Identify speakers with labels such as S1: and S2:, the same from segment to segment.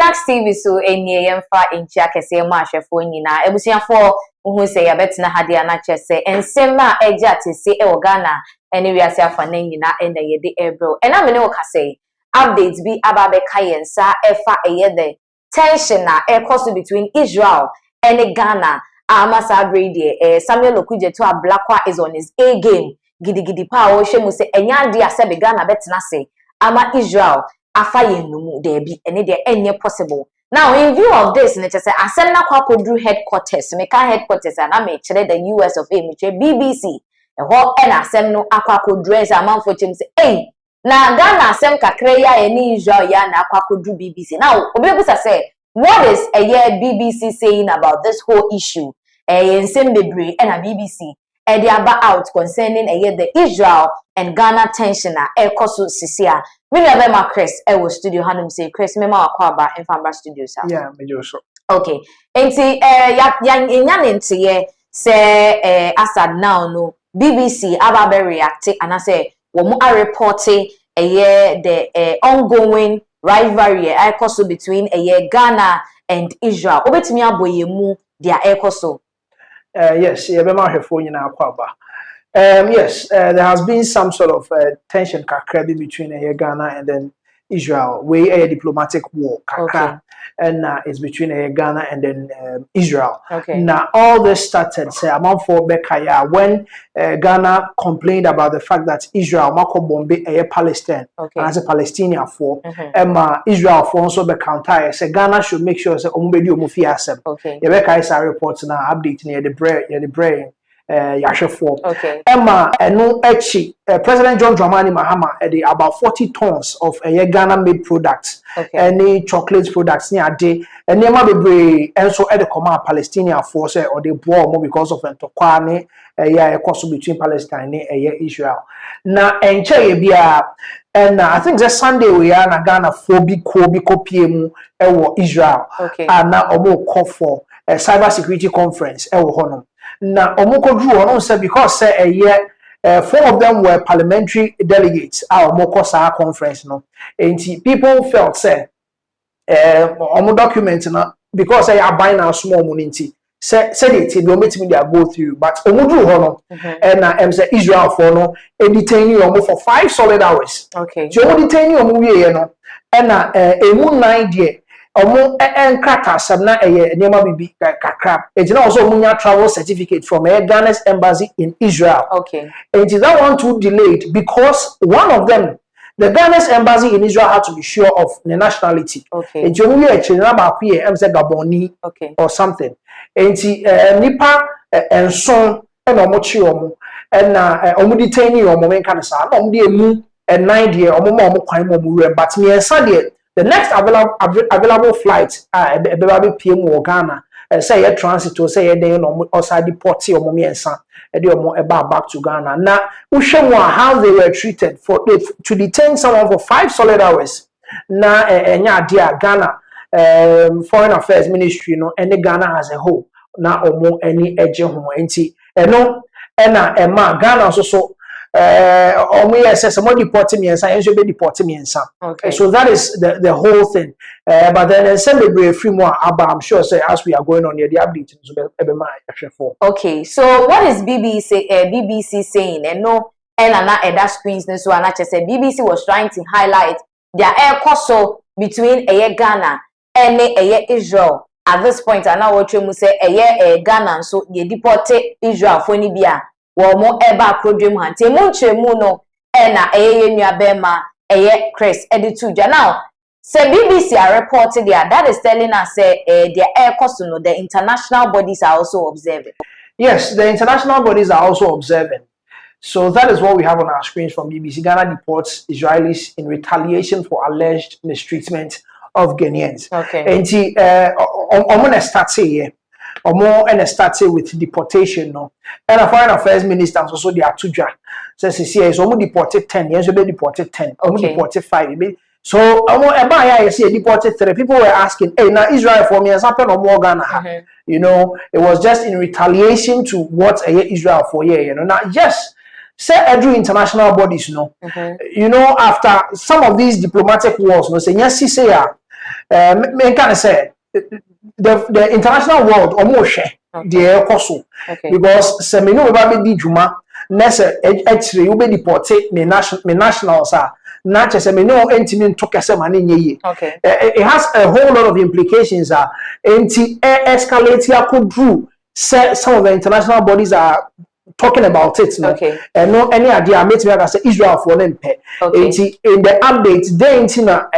S1: Pinaxtv so eni yemfa enchia kese ma ahwefo nyina ebusuafo uhu se ya betina hade na chese ensema eja tese e Ghana eni wiase afa na nyina ena yede ebro ena me ne wo kase updates bi ababe kayensa efa eyede tension na ekoso between Israel and Ghana amasa brede Samuel Okuje to Ablakwa is on his A game gidigidi pa o hwemu se enya ade asebe Ghana betina se ama Israel afa yenumu debi ene de enye possible. Now in view of this ne say asem na kwakodru headquarters meka headquarters and am chere the US of A mche BBC e ho na asem no akwakodru as amanfo chem say eh na Ghana asem kakra ya ene Israel ya na akwakodru BBC. Now obebusa say what is a year BBC saying about this whole issue ensem bebre na BBC e dey about out concerning the Israel and Ghana tension na ekoso sisia. We never ma Chris was studio hanum say Chris me ma akwaba in Famba studio sir.
S2: Yeah, me do so.
S1: Okay. Enti ya ntie say Assad now no BBC aba be react and I say wo mo a report the ongoing rivalry ekoso between Ghana and Israel. Obetimi aboye mu dia ekoso.
S2: Yes, yeah, be ma hwefo nyina akwaba. Yes, there has been some sort of tension between Ghana and then Israel. We a diplomatic war, and it's between Ghana and then Israel.
S1: Okay.
S2: Now all this started say among for Bekaya when Ghana complained about the fact that Israel mako bombe Palestine as a Palestinian for Israel for also be counter say Ghana should make sure say ombedi omufi asem.
S1: Okay.
S2: Yebeka is a report now update near the brain.
S1: Okay.
S2: Emma no echi President John Dramani Mahama about 40 tons of Ghana made products. Any chocolate products near day and Nema bebre and so at the command Palestinian force or they bore more because of Ntokwane a cost between Palestine and Israel. Now and and I think that Sunday we are na Ghana phobic PM Israel and now omo call for a cyber security conference honor. Now, Omoko drew on said because a year 4 of them were parliamentary delegates. Our Mokosa conference, no, and people felt say Omo document because I are buying our small money. Said it don't make me go through, but Omo drew on and say Israel for no detain you for 5 solid hours.
S1: Okay,
S2: so detain you no, and a moon 9 year. Omo enkrata sabna nyema bibi kakra it na also munya travel certificate from Ghana's embassy in Israel.
S1: Okay,
S2: and it that one too delayed because one of them the Ghana's embassy in Israel had to be sure of the nationality.
S1: Okay,
S2: and you we actually na ba here say Gaboni or something and nipa enson and omo chi omo and omo detain you omo men kan sa na omo de emu and 9 year omo kwan omo but me ensa de the next available flight PM Ghana say a transit to say they outside Deports or Momiensa back to Ghana. Now how they were treated for to detain someone for 5 solid hours. Now dear Ghana Foreign Affairs Ministry and the Ghana as a whole now any edge no Ghana also deporting me and be deporting me and so that is the whole thing. But then send a few more about I'm sure say as we are going on here the update.
S1: Okay, so what is BBC saying? And no and that screens so and say BBC was trying to highlight their air coso between Ghana and Israel at this point. And now what you say Ghana so they deported Israel for Nibia. Mo eba program hante mo nchemu no na nua bema Chris edituja. Now say BBC are reported there that is telling us say the air cost no the international bodies are also observing.
S2: Yes, the international bodies are also observing. So that is what we have on our screens from BBC. Ghana deports Israelis in retaliation for alleged mistreatment of Ghanaians.
S1: Okay.
S2: And I'm gonna start here. Or more and started with deportation, no. And a foreign affairs minister also the Atuja says is almost deported 10 years, be deported 10, almost deported 5. So I see deported 3. People were asking, hey, now Israel for me has happened or more Ghana. You know, it was just in retaliation to what Israel for you know. Now, yes, say every international bodies, you know, after some of these diplomatic wars, no say yes, say Me can say the international world almost share the air coso because semino ba be di juma nese actually you be deported me nationals are not just semino entimi to kese mane nye it has a whole lot of implications enti escalate could do some of the international bodies are talking about it no and no any idea make me say Israel for them enti in the update they enti na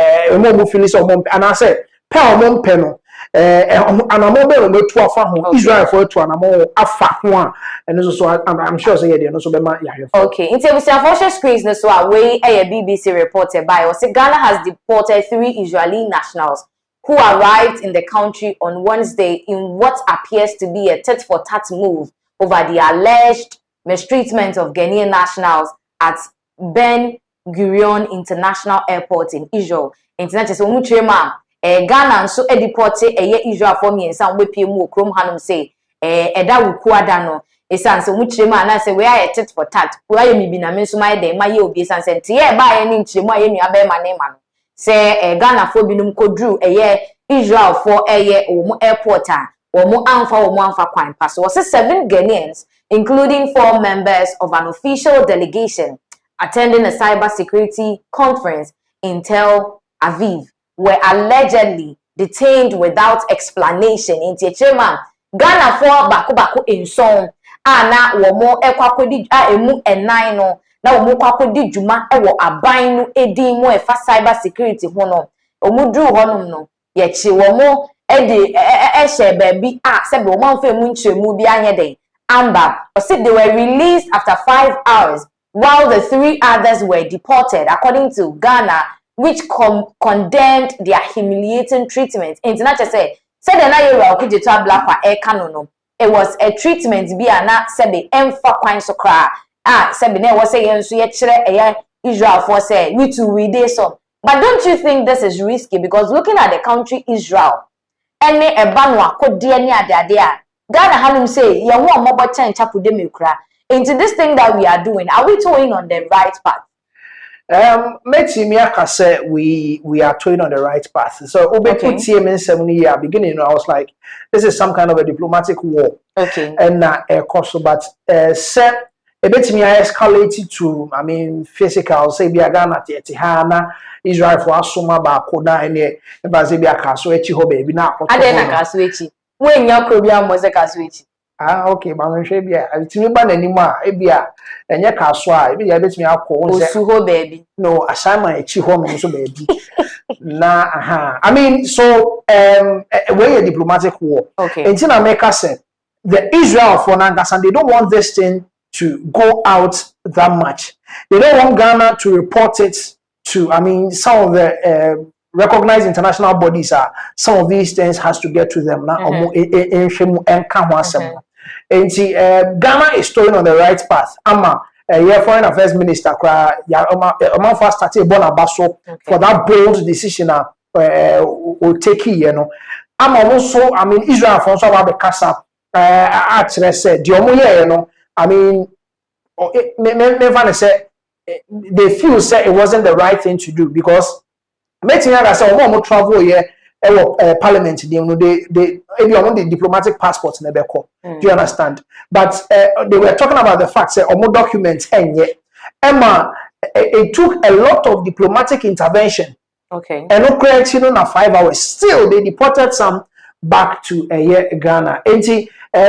S2: mo feel so mo and I say pe mo pe no anamo be no to afa ho Israel for to anamo afa ho a and so I'm sure say there no so be ma ya
S1: okay into we see unfortunate screens no so we a BBC reported by or say Ghana has deported 3 Israeli nationals who arrived in the country on Wednesday in what appears to be a tit-for-tat move over the alleged mistreatment of Ghanaian nationals at Ben Gurion International Airport in Israel. International mutrema Ghana nso deporte Israel for me ensan we pie mu okrom hanum say eda wuku ada no esan se mutrema na say we are tit for tat we are mi bi na me nso mai dey ma ye obi esan se ntie e ba ye ni ntremu aye nua ba ma ne ma no say Ghana for binum kodru Israel for omo airport omo amfa kwan pass was 7 Ghanaians including 4 members of an official delegation attending a cybersecurity conference in Tel Aviv were allegedly detained without explanation in Tiechema Ghana for baku in song na womo ekwakodi emu enan no na womo kwakodi djuma ewo aban no edin mo efa cyber security ho no omudru honum no ye chi womo edi ehye baabi sebe womo amfa emu nchiremu bi anye den amba said they were released after 5 hours while the 3 others were deported according to Ghana, which condemned their humiliating treatment. International said na you could to black for air canon. It was a treatment be na sebe emfa kwan so kra. Sebe na was say so ye chere Israel for say we too we dey some. But don't you think this is risky because looking at the country Israel any eba no akode ani ade Ghana hanum say ye wo mobo chen chapu de mekura. Into this thing that we are doing, are we toeing on the right path?
S2: We are toeing on the right path. So beginning, I was like, this is some kind of a diplomatic war.
S1: Okay.
S2: And but set a bit me escalated to physical, say be a Ghana Tiana, Israel for Asuma Bakoda and Bazibia Caswitchi ho baby now.
S1: I didn't Caswitchi. When your Korean was a Caswitchi.
S2: Okay, Mama Shabia. I think about anymore. Ebia, and your caswa. Maybe I bet me out
S1: Suho baby.
S2: No, assignment home so baby. I mean, so way a diplomatic war.
S1: Okay.
S2: And then America said the Israel for Nangasan, they don't want this thing to go out that much. They don't want Ghana to report it to some of the recognized international bodies some of these things has to get to them now. Ghana is staying on the right path. Foreign affairs minister first started Bonabaso for that bold decision will take here. Also, Israel for some of the casa said they feel say it wasn't the right thing to do because making I say more travel here parliament they want the diplomatic passports never call. Do you understand? But they were talking about the fact that more documents Emma it took a lot of diplomatic intervention.
S1: Okay.
S2: And no creating on 5 hours. Still they deported some back to Ghana.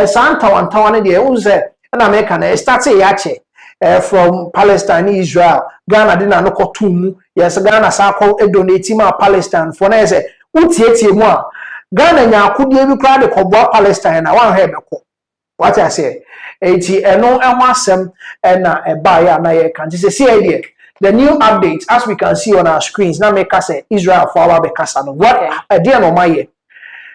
S2: Santa Antoine the and American started yache from Palestine, Israel, Ghana didn't know Kotumu. Yes, Ghana Sako donating Palestine for Nese. Utieti moi. Ghana nya could you crowd the Kobo Palestine? I want to what I say. No amasem and a buyer na can just see idea. The new updates, as we can see on our screens, now make us say Israel for our Bekasano. What a dear no my year.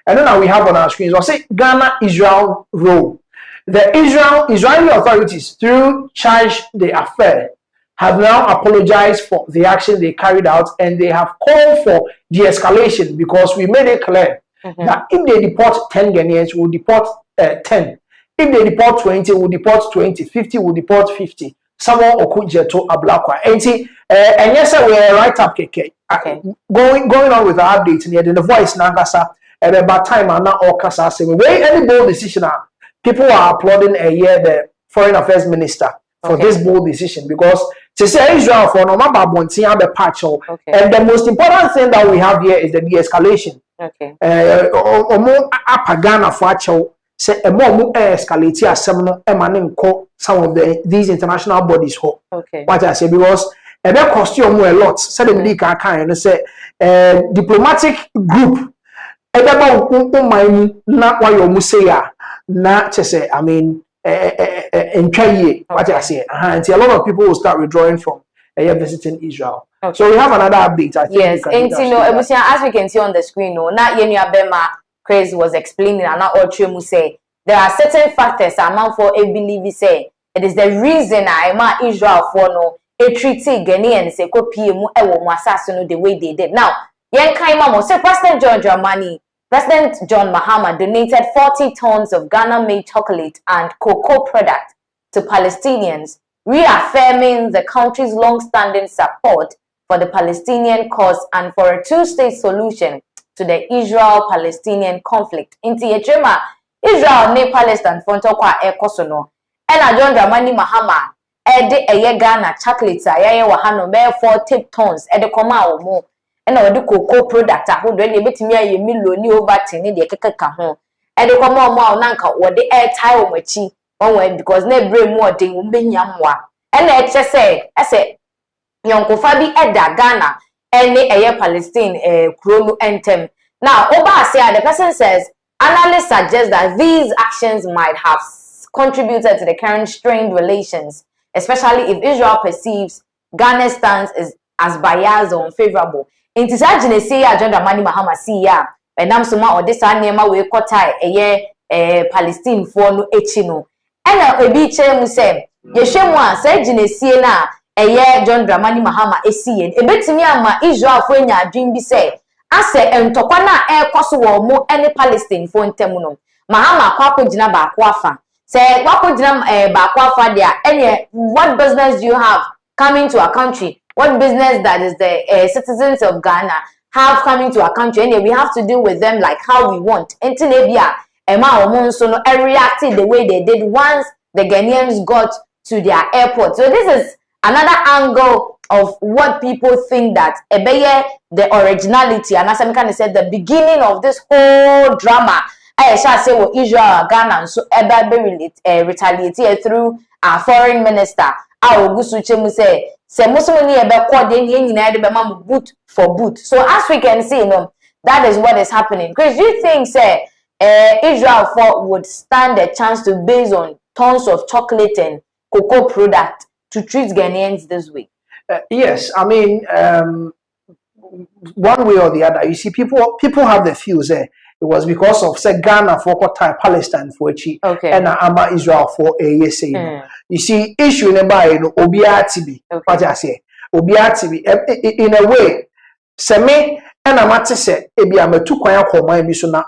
S2: And now we have on our screens, or say Ghana Israel role. The Israeli authorities, through charge the affair, have now apologized for the action they carried out and they have called for de-escalation because we made it clear that if they deport 10 Ghanaians, we'll deport 10. If they deport 20, we'll deport 20. 50, we'll deport 50. someone okujeto ablakwa enti and yes we right up keke going on with the update near the voice nangasa about time and not all kasa say we any bold decision people are applauding a year the foreign affairs minister for this bold decision because to say Israel for no matter the patch and the most important thing that we have here is the de-escalation omo apagana for acho say a more escalate asem no emane some of these international bodies ho what I say because e be cost you a lot say the media can say diplomatic group e be ba man na why you say ya na say I mean what I say and a lot of people will start withdrawing from visiting Israel. So we have another update. I think
S1: yes, and as we can see on the screen, no, not Yenu Abema Chris was explaining, and not all Tremu say there are certain factors amount for a believe say it is the reason I am Israel for no a treaty Ghanaian say copy mu assassin the way they did. Now, Yen Kaimamo say President John Mahama donated 40 tons of Ghana-made chocolate and cocoa product to Palestinians, reaffirming the country's long-standing support for the Palestinian cause and for a two-state solution to the Israel-Palestinian conflict. Inti Yechema, Israel ne Palestine fonto kwa ekosono. Ena John Dramani Mahama ede Ghana chocolate ayaye wahano be 40 tons ede koma omo. Ena wadi cocoa product ahodo ene betimi aye miloni over 10 de kekeka ho. Ede koma omo nanka wode airtime omachi onwe because na ebre mu ode umbenya mwa. Ena eche se Yonkofa bi eda Ghana ene Palestine krono entem. Now, the person says analysts suggest that these actions might have contributed to the current strained relations, especially if Israel perceives Ghana's stance as biased or unfavorable. In Tisajine say agenda mani Mahama siya and suma or this anema we kota Palestine for no echino. And a beach mu say Yeshemwa say jine siya na John Dramani Mahama esiyen ebetimi ama Israel fo nya adwin bi say ase entokwa na ekoso wo mo ene Palestine fo ntemu no Mahama kwakogina ba kwa afa say kwakogina ba kwa afa dia ene what business do you have coming to a country, what business that is the citizens of Ghana have coming to a country, and we have to deal with them like how we want. Until Libya ema omo so no reacted the way they did once the Ghanaians got to their airport. So this is another angle of what people think that the originality, and as I kind of said, the beginning of this whole drama, I shall say, well, Israel, Ghana, so retaliated through our foreign minister. Our Gusuchemu say Muslim boot for boot. So as we can see, that is what is happening. Because you think, say, Israel would stand a chance to base on tons of chocolate and cocoa product to treat Ghanaians this way?
S2: Yes, I mean, one way or the other. You see, people have the views. It was because of say Ghana for Qatar, Palestine for Chi, and Ama Israel for a say. You see, issue in Obiatibi. What I say, Obiatibi in a way. Se me and Amati say, Ebi ame tu kwanya call my misuna,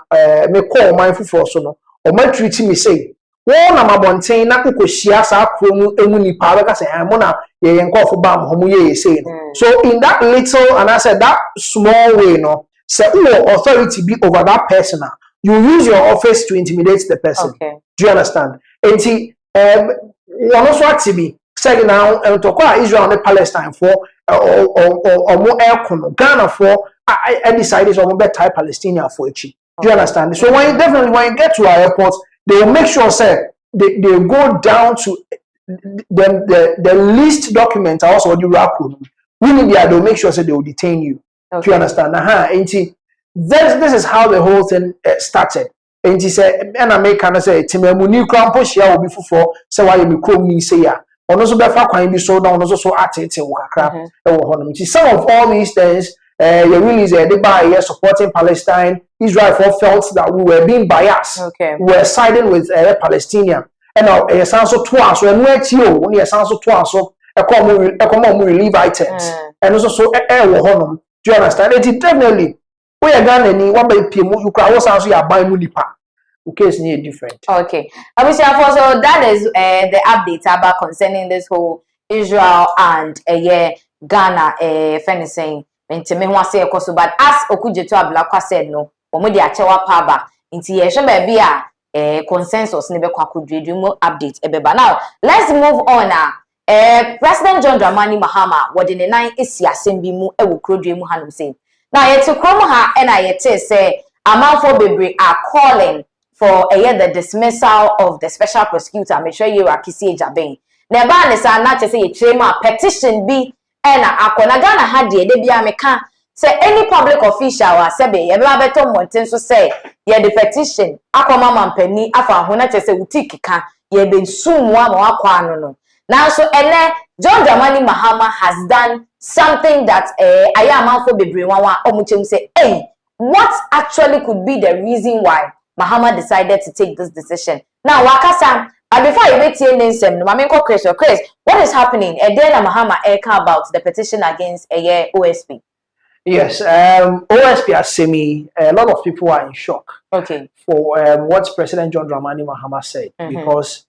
S2: me call my for so no, or my treaty me say. One na mabonten na kokohia sa kromu emu nipa beka say amona ye yenkofo bam homo ye say no. So in that little and I said that small way no say your authority be over that person, you use your office to intimidate the person. Do you understand? Enti also activi say now to kwa Israel and Palestine for or more air Ghana for I decided so better Palestinian for each. Do you understand? So when you get to our airport, they will make sure say they go down to the least document also the record. We need they'll make sure say they will detain you. Do you understand? This is how the whole thing started. And he said, and American say Timemuni Crampo share will be for say why you call me say ya. Or also befa can be so down also so at it some of all these things you really they by supporting Palestine. Israel felt that we were being biased. We were siding with Palestinian. And now a sounds so twice when we sounds so twice so a common relief items. And also so do you understand? It definitely we are gonna one by Pimu, you can also say buy munipa. Okay, it's near different.
S1: Okay. I wish so that is the update about concerning this whole Israel and Ghana fencing nti me ho ase ekoso but as Okujeto Ablakwa said no omo de achewa paba nti ye hwe ba bia consensus ne be kwa kodwedu mu update ebeba. Now let's move on. President John Dramani Mahama wodi ne nan esi asem bi mu ewo krodwe mu hanum say now yete krom ha na yete say amanfo bebre are calling for the dismissal of the special prosecutor make sure you akisi ejaben na ba ne sa na che say ye trema petition bi na akona Ghana ha de bia meka say any public official wa sebe ye ba beto monten so say ye the petition akoma mampani afa ho na che say utikika ye be nsum wa ma akwa no no. Now so John Dramani Mahama has done something that ayamanfo bebre wan omuchem say hey, what actually could be the reason why Mahama decided to take this decision? Now wakasa before I wait here nsem no mamenko Chris, what is happening? Then Mahama about the petition against OSP.
S2: Yes, OSP Asemi, a lot of people are in shock.
S1: Okay.
S2: For what President John Dramani Mahama said, because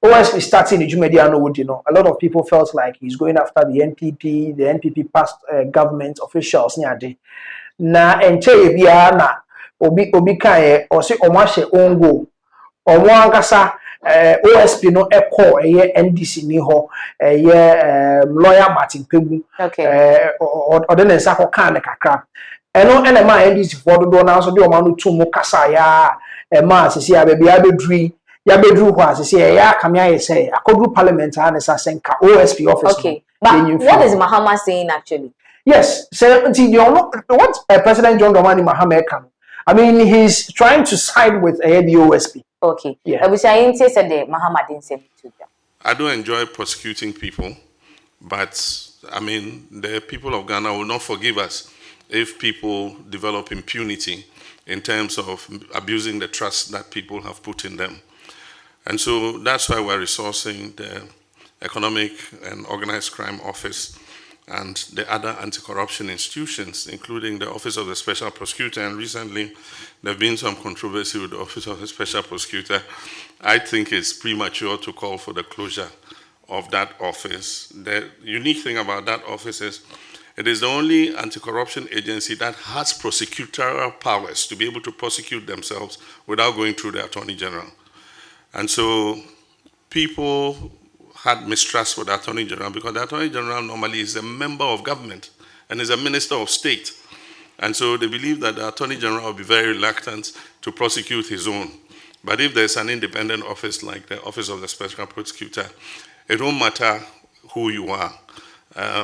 S2: OSP starting the Jumediano, you know, a lot of people felt like he's going after the NPP past government officials near day. Na enche bia na obi kan o se omahye ongo omo ankasa OSP no ekọ NDC ni ho lawyer Martin Pegu ode ne nsa ko kan ne kakra eno ene ma NDC for do na so de o ma no tumu kasa ya ma sisi ya bia bedru ya bedru ho asisi ya kamia ye say akodu parliament and sa senka OSP office.
S1: Okay, but what is Mahama saying actually?
S2: Yes, so what President John Dramani Mahama can. I mean, he's trying to side with the OSP.
S1: Okay.
S2: Yeah.
S1: Mahama didn't say to them.
S3: I don't enjoy prosecuting people, but I mean, the people of Ghana will not forgive us if people develop impunity in terms of abusing the trust that people have put in them. And so that's why we're resourcing the Economic and Organized Crime Office and the other anti-corruption institutions, including the Office of the Special Prosecutor. And recently, there have been some controversy with the Office of the Special Prosecutor. I think it's premature to call for the closure of that office. The unique thing about that office is it is the only anti-corruption agency that has prosecutorial powers to be able to prosecute themselves without going through the Attorney General. And so people had mistrust with the Attorney General because the Attorney General normally is a member of government and is a minister of state. And so they believe that the Attorney General will be very reluctant to prosecute his own. But if there's an independent office like the Office of the Special Prosecutor, it won't matter who you are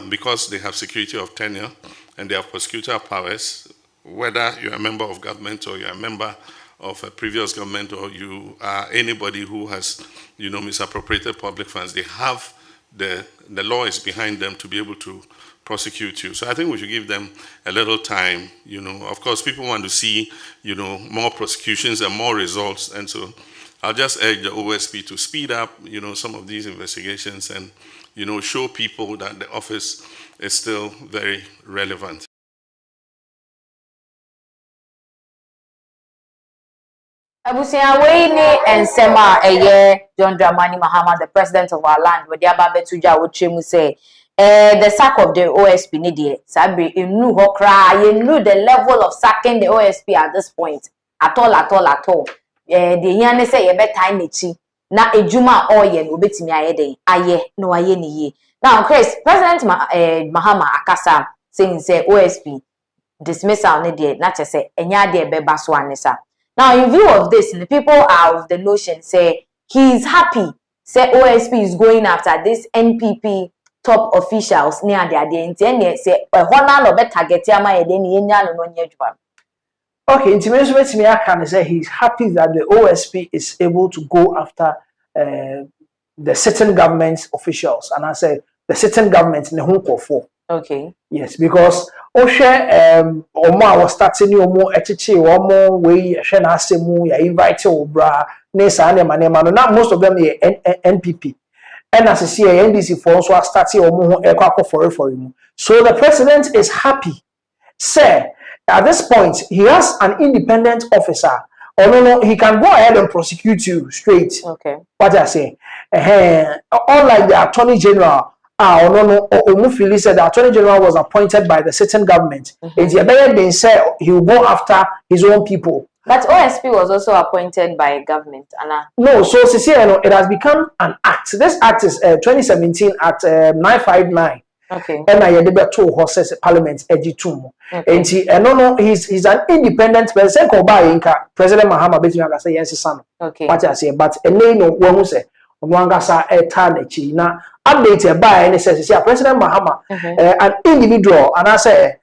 S3: because they have security of tenure and they have prosecutorial powers, whether you're a member of government or you're a member of a previous government or you are anybody who has, misappropriated public funds. They have the law is behind them to be able to prosecute you. So I think we should give them a little time. Of course, people want to see, more prosecutions and more results. And so I'll just urge the OSP to speed up, some of these investigations and, show people that the office is still very relevant.
S1: Abusia Wayne and Sema John Dramani Mahama, the president of our land, with the Ababetuja Uchemu say, the sack of the OSP needed. Sabri, you knew her cry, you knew the level of sacking the OSP at this point. At all. The Yane say a better nichi, na a Juma or yen will be to me aye, no aye ni ye. Now, Chris, President Mahama Akasa saying say OSP dismissal needed, not to say, and ya de bebaswanesa. Now, in view of this, the people are of the notion, say, he is happy, say, OSP is going after this NPP top officials near their day, say, a honor no better get yama no.
S2: Okay, intimately, I can say he's happy that the OSP is able to go after the certain government officials, and I say the certain government in the home for.
S1: Okay.
S2: Yes, because Oshe Oma was starting Omo Echichi Omo we Shena Semu ya invite Obra Nesa and Manema. Now most of them are NPP. And as I see NDC for also starting Omo Ekako for him. So the president is happy. Say at this point he has an independent officer. Or no, he can go ahead and prosecute you straight.
S1: Okay.
S2: What I say. Unlike the Attorney General no Omufili said the Attorney General was appointed by the sitting government. It said he will go after his own people.
S1: But OSP was also appointed by government, Anna.
S2: No, so it has become an act. This act is 2017 Act 959.
S1: Okay.
S2: And I had two horses Parliament Ejitum. And he's an independent person. President Mahama Betinga say yes, son.
S1: Okay.
S2: What I say, but a name no one who say Mwangasa Etanechi. Now updated by any says President Mahama, an individual, and I say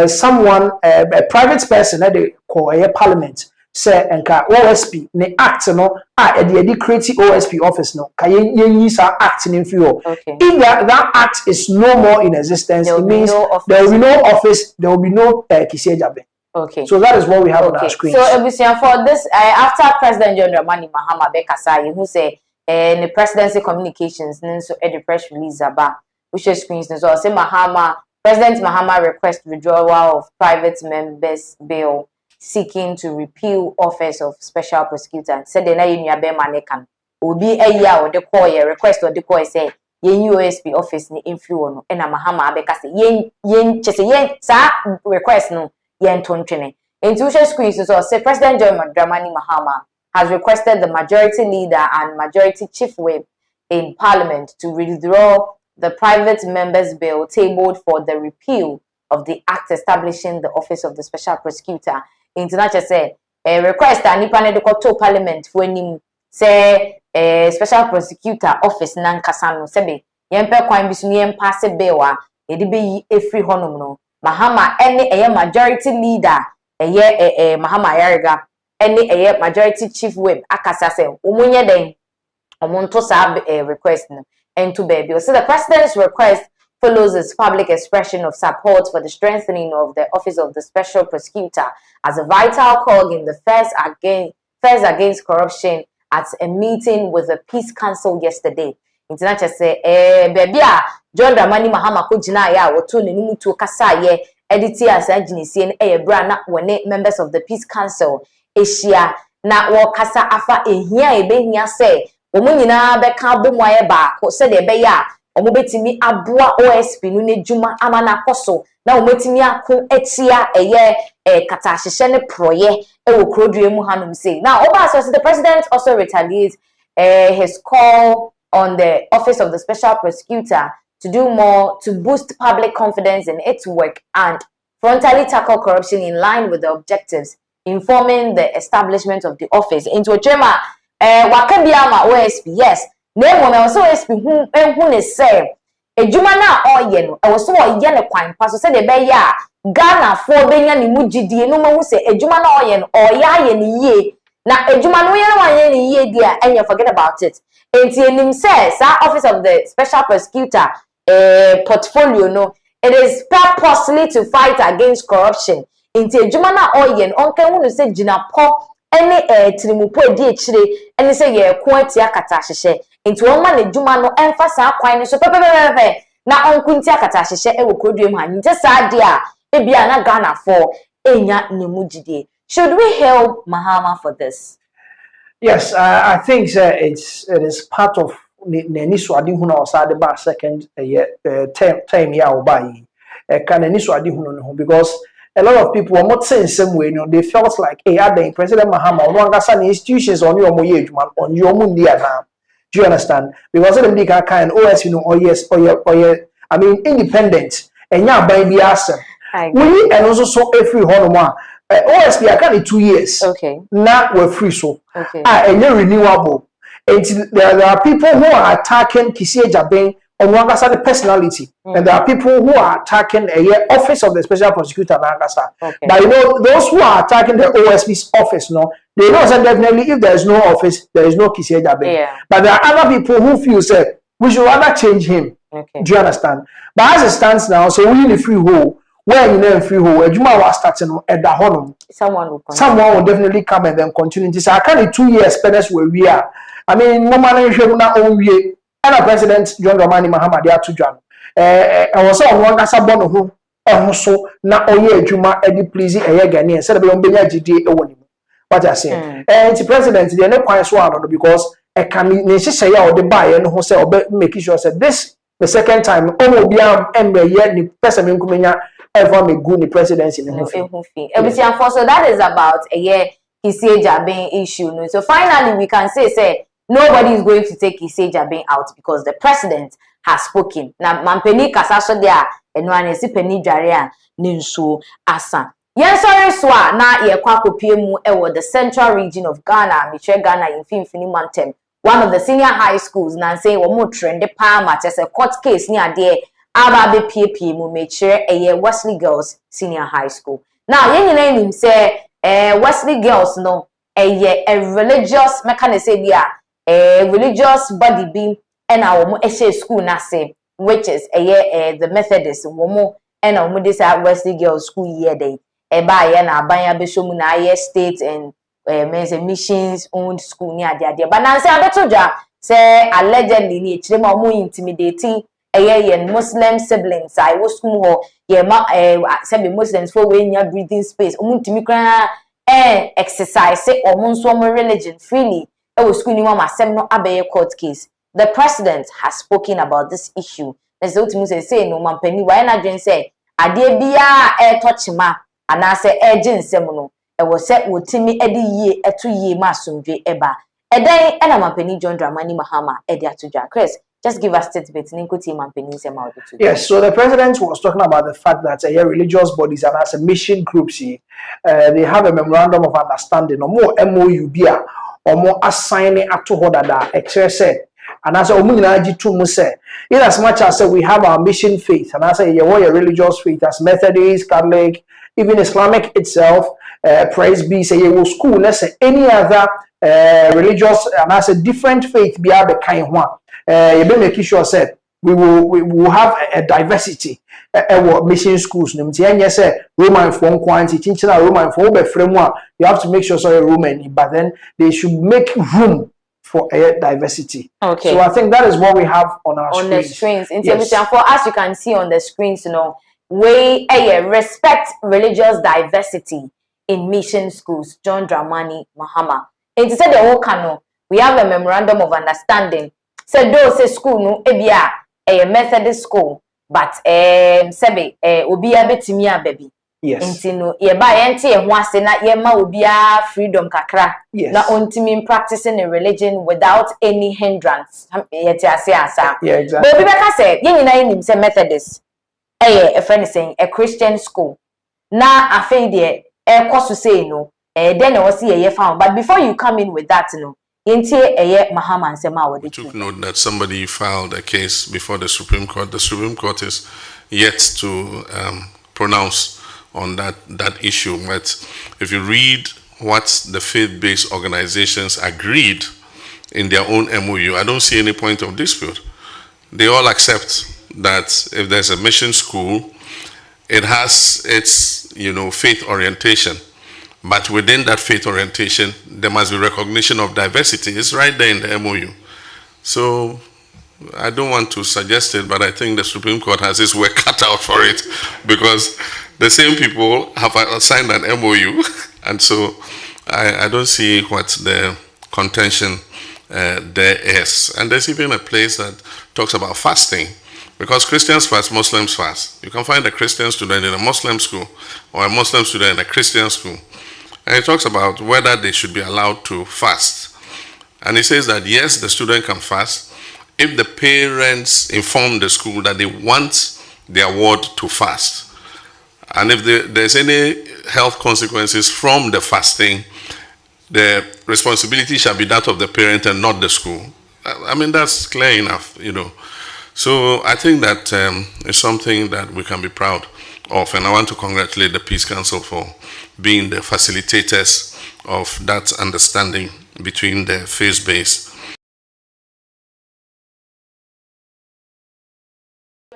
S2: someone, a private person that they call a parliament. Say enka OSP ne act no the creative OSP office no ka yen act in few. If that act is no more in existence, it means there will be no office, there will be no Kisiejabe.
S1: Okay.
S2: So that is what we have on our screen.
S1: So Ebusian, for this after President John Dramani Mahama Bekasai, who say the presidency communications so the press release about which screens so say President Mahama request withdrawal of private members bill seeking to repeal office of special prosecutor. Said the na yenu be manekan. Obi eya or the call request or the call say yen USP office ni influence no na Mahama abeka say yen chese yen sa request no yen tontwene. Intuition screens so say President John Dramani Mahama has requested the majority leader and majority chief whip in parliament to withdraw the private members bill tabled for the repeal of the act establishing the office of the special prosecutor. International say request and nipa ne de to parliament for nim say special prosecutor office nan kasa no sebe yempe kwan bisu yem pass bill a e de be efri honum no Mahama ene majority leader Mahama Yarega ene majority chief whip akasa say omunye den omonto sa request no into baby. So the president's request follows its public expression of support for the strengthening of the office of the special prosecutor as a vital cog in the first against corruption at a meeting with the Peace Council yesterday. International say, baby, John Dramani Mahama kujina ya wotu ne nimu tu kasa ye editi as agency e bra na wone members of the Peace Council Asia na wo kasa afa ehia ebehia say omo nyina beka bomwaye ba ko se de be ya omo betimi aboa OSP no nedjuma amana koso na omo betimi akon etia kata hihye ne proye wo krodue mu hanum say now oba so the president also retaliates his call on the office of the special prosecutor to do more to boost public confidence in its work and frontally tackle corruption in line with the objectives informing the establishment of the office into a chema wakabiama OSP yes name me so OSP hu ne say ejuma na oye no e so oye ne kwan pa so say de be ya Ghana for benya ni mugidie no mahu say ejuma na oye no oya ye ni ye na ejuma no ye na wanye ni ye dia and you forget about it enti enim say sa office of the special prosecutor portfolio no it is purposely to fight against corruption enti ejuma na oye no onke hu no say ginapo ene tirimupo edi echire ene say ye ko atia kata hyehyɛ enti won ma ne dwuma no emfasa akwan ne so pepepepe na onkunti akata hyehyɛ wo kodue mu han nte saa de a ebia na Ghana for enya ne mugidie. Should we help Mahama for this?
S2: Yes, I think it is part of neni so ade hu na osade ba second time ya obai can neni so ade hu no because a lot of people are not saying same way, they felt like, hey, the President Mahama, one of institutions on your on your mundia now. Do you understand? Because they kind OS, or yes, I mean, independent, and yeah, baby, awesome. We and also so every honor OSP, I can't 2 years.
S1: Okay.
S2: Now we're free, so
S1: okay.
S2: And you're renewable. And there are people who are attacking Kisie Jabeng on one side the personality, and there are people who are attacking a office of the special prosecutor. Okay. But you know, those who are attacking the OSP's office, they know that definitely if there is no office, there is no Kisie Jabeng.
S1: Yeah.
S2: But there are other people who feel that we should rather change him.
S1: Okay.
S2: Do you understand? But as it stands now, so we in the free hole. Where you know free hole, Juma was starting at the home. Someone will definitely come and then continue. This I can't 2 years penance where we are. I mean, no man should not own we. And President John Dramani Mahama they are to John. I was on one as a bono who also na oye Juma edi please Ghanaian said be on Benya GD what I say. And the president they are not quite so because a can say or the buyer and who say or make sure said this the second time omo bia emre ye ni person me nkumenya ever me good ni presidency ni ho fi.
S1: So that is about a year Kiseja being issue. No? So finally we can say nobody is going to take Kiseja being out because the president has spoken. Now mampeni kasa so there enwane si peni dware a ninsu asa. Yen sorry swa na ye kwa kopie mu ewo the central region of Ghana, Mitre Ghana in Finfini Mantem. One of the senior high schools na say wo mo trend pa ma chese court case ni ade aba be pie mu Mitre eye Wesley Girls Senior High School. Now yen nyina nim say Wesley Girls no eye a religious mechanism bia religious body be na wo mo ehye school na say which is the Methodist wo mo na wo mo this Wesley Girls School year day. Eba ye na abanya beshomu na aye state and missions owned school ni ade but na say abetodwa say allegedly ni echire ma omo intimidating ye Muslim siblings I wo school ho ye ma say be Muslims for we nya breathing space omo ntimi kran exercise omo nso omo religion freely e wo school ni ma asem no abaye court case. The president has spoken about this issue. There's ultimately say no mampani why na dwen say ade bia touch ma anase nsem no e wo se wotimi edi yie eto yie ma asomdwe eba edan na mampani John Dramani Mahama edi atodwa. Chris, just give us statement ninkoti mampani nsem out to.
S2: Yes, so the president was talking about the fact that religious bodies and as a mission groups they have a memorandum of understanding or more MOU bia or more assigning at to that exercise. And as a in as much as we have our mission faith, and as a religious faith as Methodist, Catholic, even Islamic itself, praise be say you school, let's say any other religious and as a different faith be the kind one. You be making sure said we will have a diversity mission schools. Say Roman form quantity, Roman form framework. You have to make sure so Roman, but then they should make room for diversity. Okay. So I think that is what we have on our screens.
S1: The screens. Yes. For us, you can see on the screens, we respect religious diversity in mission schools. John Dramani Mahama. And to say the whole canon, we have a memorandum of understanding. So those say school no ebia a Methodist school, but sebe obia betimia baby.
S2: Yes.
S1: Intino ye ba yente ye ho ase na ye ma obia freedom kakra.
S2: Yes.
S1: Na ontimi practicing a religion without any hindrance. Yete ase asa.
S2: Yeah, exactly.
S1: But Bibeka said, ye nyina nim say Methodist a friend saying a Christian school. Na afei de koso say no then no see ye found. But before you come in with that Mahama and Sema
S3: we took note that somebody filed a case before the Supreme Court. The Supreme Court is yet to pronounce on that issue. But if you read what the faith-based organizations agreed in their own MOU, I don't see any point of dispute. They all accept that if there's a mission school, it has its faith orientation. But within that faith orientation, there must be recognition of diversity. It's right there in the MOU. So I don't want to suggest it, but I think the Supreme Court has its work cut out for it because the same people have signed an MOU. And so I don't see what the contention there is. And there's even a place that talks about fasting. Because Christians fast, Muslims fast. You can find a Christian student in a Muslim school or a Muslim student in a Christian school. And it talks about whether they should be allowed to fast. And it says that yes, the student can fast if the parents inform the school that they want their ward to fast. And if there's any health consequences from the fasting, the responsibility shall be that of the parent and not the school. I mean, that's clear enough, So I think that is something that we can be proud of. And I want to congratulate the Peace Council for being the facilitators of that understanding between the faith-based.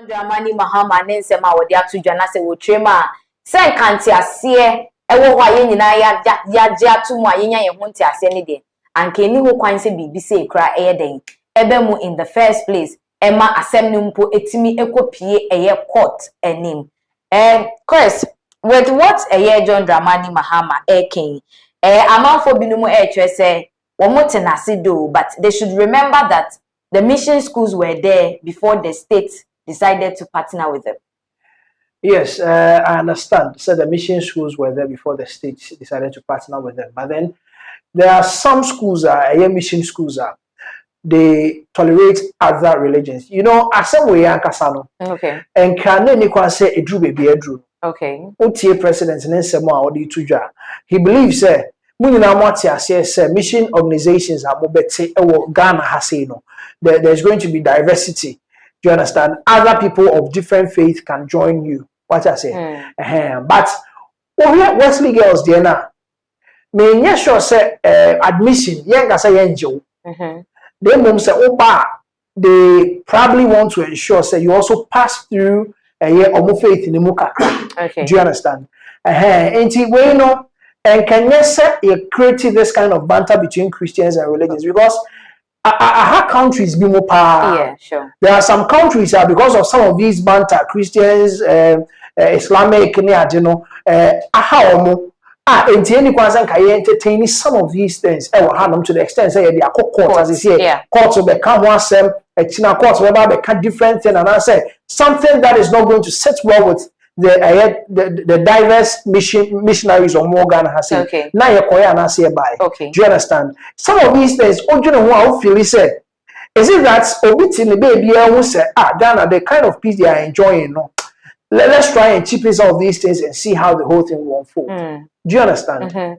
S1: Dramani Mahama Nensema wodi atudwa na se wotrema sen kanti ase ewo ho aye nyina ya atu mu aye nya ye ho nti ase ne de anka ni ho kwan se bibi se kra eye den ebe mu in the first place ema asem no mpo etimi ekopie eye court enim. Chris, with what John Dramani Mahama king amanfo binumu try say womo tenase do, but they should remember that the mission schools were there before the state decided to partner with them.
S2: Yes, I understand. So the mission schools were there before the state decided to partner with them. But then there are some schools, mission schools, they tolerate other religions. You know, as some way,
S1: okay.
S2: And can anyone say a Drew baby a Drew?
S1: Okay.
S2: OTA president and Sema or the Tuja. He believes, mission organizations are more Ghana has there's going to be diversity. Do you understand? Other people of different faith can join you. What I say? But Wesley girls, there now. Me yes sure say admission. Young say angel. They mom say they probably want to ensure say you also pass through a year of faith in the muka.
S1: Okay.
S2: Do you understand? And we know. And can you say you create this kind of banter between Christians and religions? Because our countries be more power.
S1: Yeah, sure.
S2: There are some countries because of some of these banter, Christians, Islamic, and entertaining some of these things. To the extent say they are courts, as they say, courts will become one sem, courts will become different thing, and I say something that is not going to sit well with the diverse missionaries or more Ghana has said.
S1: Okay.
S2: Now you koya na say by.
S1: Okay.
S2: Do you understand? Some of these things, you know who feel said. Is it that obiti the baby who say Ghana the kind of peace they are enjoying? No. Let's try and cheapen some of these things and see how the whole thing will unfold. Do you understand?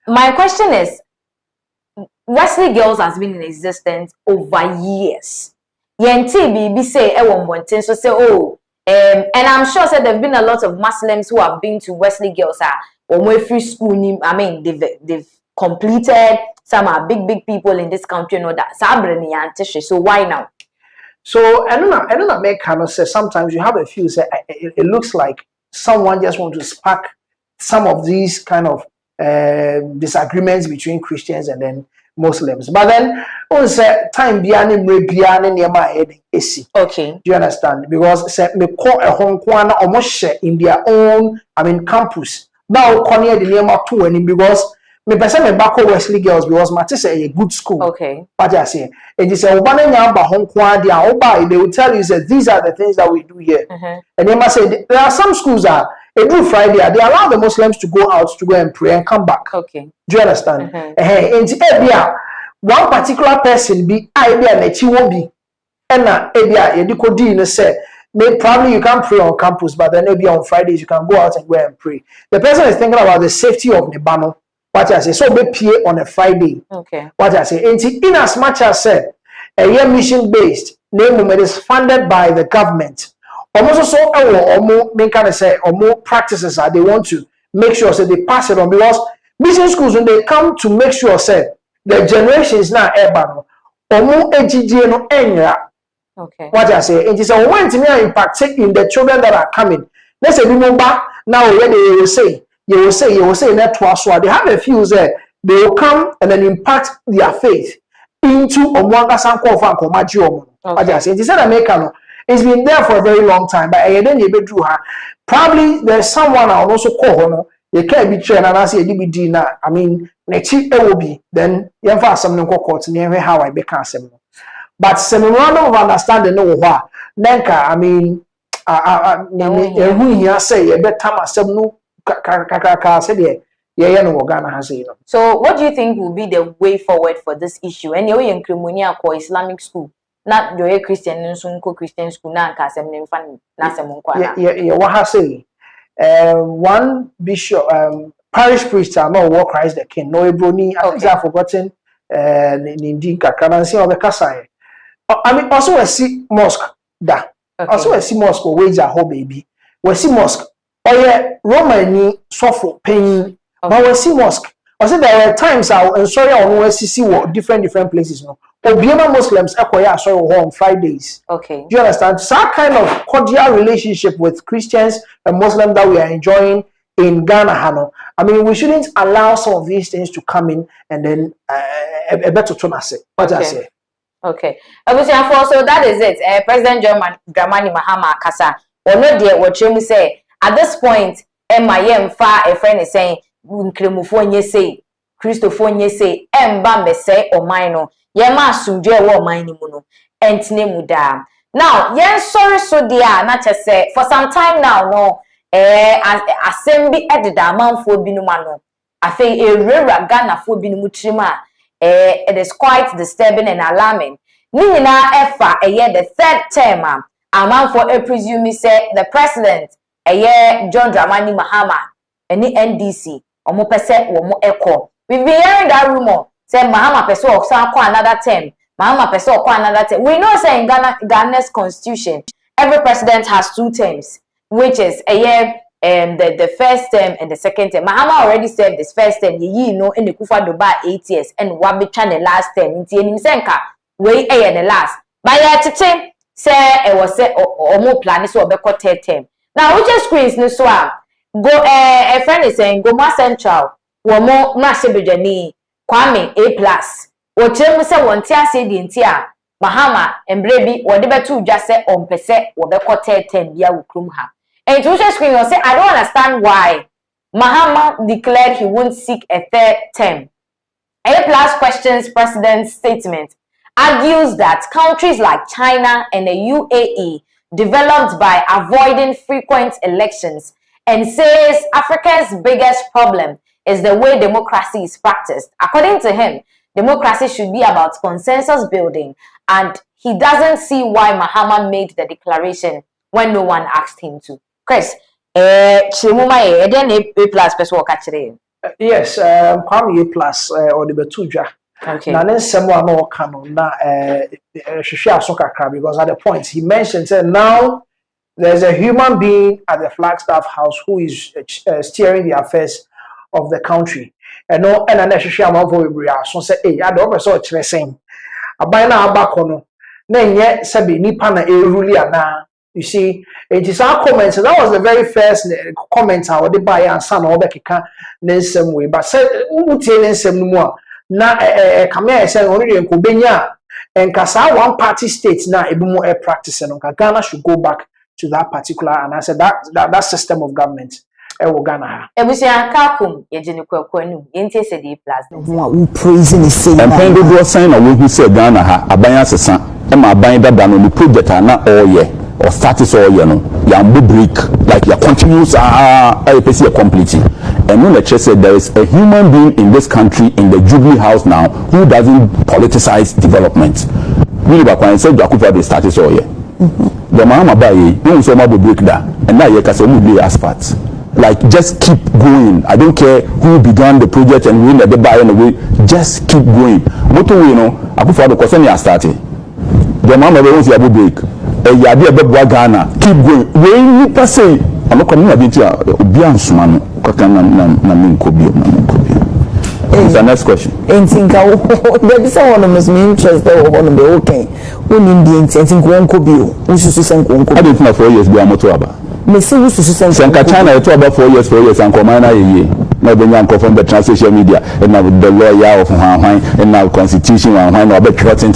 S1: My question is, Wesley Girls has been in existence over years. Yenti BB say so say and I'm sure that there have been a lot of Muslims who have been to Wesley Girls or free school. I mean, they've completed. Some are big people in this country. You know that. So why now?
S2: So I don't know. Make kind of say sometimes you have a few say it looks like someone just want to spark some of these kind of disagreements between Christians and then Muslims. But then on say time biane
S1: okay.
S2: Do you understand? Because say me call a Hong Kong almost in their own campus. Now Konya the name of two and because me person me back Wesley Girls because Matisse say a good school.
S1: Okay.
S2: What I say. And you say Hong Kong they will tell you say these are the things that we do here. And they must say there are some schools every Friday they allow the Muslims to go out to go and pray and come back.
S1: Okay.
S2: Do you understand? And one particular person be won't be. And say probably you can't pray on campus, but then maybe on Fridays you can go out and go and pray. The person is thinking about the safety of the banner. What I say, so be PA on a Friday.
S1: Okay. What
S2: I say, in as much as said, a year mission based, name is funded by the government. Almost so, or more practices they want to make sure that they pass it on because mission schools when they come to make sure the generations now urban or more no enya.
S1: Okay.
S2: What I say, it is a when to me impact in the children that are coming. Let's say remember now when they will say. You will say that to they have a few there. They will come and then impact their faith into Omwanga Sanko of Ankomaji. Okay. It is an American. It's been there for a very long time, but then you be her. Probably there's someone I also call you can't be trained and I say DBD. I mean, next year will be then you have some courts near how I become some. But some of understanding no what. Nenka, I mean, who here say a better myself no.
S1: So what do you think will be the way forward for this issue? And you're in Crimonia or Islamic school, not your Christian and Christian school, not Casem
S2: what I say? One bishop, parish priest, are not war Christ the King, no Bruni, I've forgotten, indeed, Kakansi or the Kasai. I mean, also I see mosque, also I see mosque, wage a whole baby. We see mosque. Oh yeah, Roman suffer pain. But we see mosque. I said there were times and sorry I want to see what different places. No, but beyond Muslims, sorry on Fridays.
S1: Okay.
S2: Do you understand? So that kind of cordial relationship with Christians and Muslims that we are enjoying in Ghana, Hano. I mean, we shouldn't allow some of these things to come in and then a better turn us. What I say.
S1: Okay. So that is it. President Dramani Mahama Kasa. Or not dear what you say. At this point, MIM far a friend is saying, say, Christopher Nyese emba mbese oman no ye ma asumdwe wo oman ni mu no entine mu da now yen sorry so dia na chese for some time now no assembly edida amanfo binu ma no afi erera Ghana fo binu mu trima it is quite disturbing and alarming ni nyina efa the third term amanfo presume say the president John Dramani Mahama any NDC omo pese wo mo eko. We've been hearing that rumor say Mahama pese o san kwa another term. Mahama pese o kwa another term. We know say in Ghana's constitution every president has 2 terms, which is the first term and the second term. Mahama already served his first term. You know in the Kufa Dubai 8 years and Wabicha the last term. Inti enim senka we the last. But yet say it was say omo plan so obeko third term. Now which screens no so go a friend is saying Goma Central womo masebejani Kwame A+. Wo chemu se wonte ase di ntia Mahama embrebi wo de betu dwa se ompese wo beko third term bia wukrum ha. And which screen you say I don't understand why Mahama declared he won't seek a third term. A+ questions president's statement, argues that countries like China and the UAE developed by avoiding frequent elections and says Africa's biggest problem is the way democracy is practiced. According to him, democracy should be about consensus building, and he doesn't see why Mahama made the declaration when no one asked him to. Chris, yes,
S2: Kwame A+ or the Betuja.
S1: Okay.
S2: Now, then someone more canon na because at the point he mentioned said now there's a human being at the Flagstaff House who is steering the affairs of the country. And no, and an issue among for so say, hey, I don't so saying. A by now back on then yet Sabi Nipana Rulia. You see, it is our comments. That was the very first comment I would buy and son or Becky in some way, but said, Utin some more. Na Kamea said only in Kubenya and Kasa one party state now a more practice and Ghana should go back to that particular and I said that system of government. Ghana.
S1: Ebusia Kakum yejeni kwenu yente se di plus.
S4: Who praising the same.
S5: And when they go sign away who said Ghana ha abaya sesa e ma aban da da no the project na all year or status all year no ya break like ya continuous APC complete. And when the church said there is a human being in this country in the Jubilee House now who doesn't politicize development. Really back when said Jakufa the status all year. The Mahama baye no so ma break that and now you can say we asphalt. Like just keep going. I don't care who began the project and when they buy anyway. Just keep going. What do we know? Akufa the question you started. The Mahama wants you to break. Yadi abeba Ghana. Keep going. When you pass say, I'm not coming against you. Obian sumano. Na minkobi. What's the next question?
S4: And think there is one of us interested or one of the okay. When Indians and think one could be who should send one could.
S5: I didn't know 4 years be a motoraba. Sanka China it about 4 years and Komana ye. Now the young from the social media and now the lawyer of Hawai and now constitution and Hawai about cutting.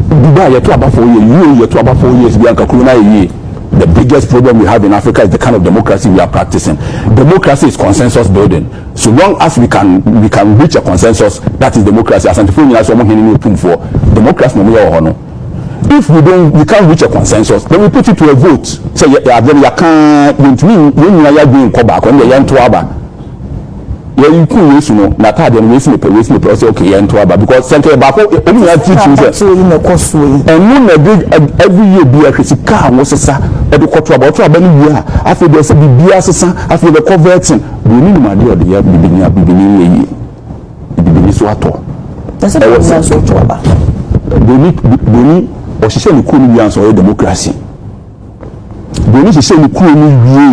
S5: Dubai you about 4 years, you about 4 years Bianca Kuna ye. The biggest problem we have in Africa is the kind of democracy we are practicing. Democracy is consensus building. So long as we can reach a consensus, that is democracy. As Antiphone for democracy no. If we can't reach a consensus, then we put it to a vote. Say then you can't when you are doing callback when you are to Aba. You could use not had them wasting the process okay and to Aba because center back only have teachers and moon every year be a car was a educator about to Abani year. After there's a BBS, after the converting, we need my dear the year beginning that's a consensus to Aba. We need or she said the cool answer democracy. When she said the cool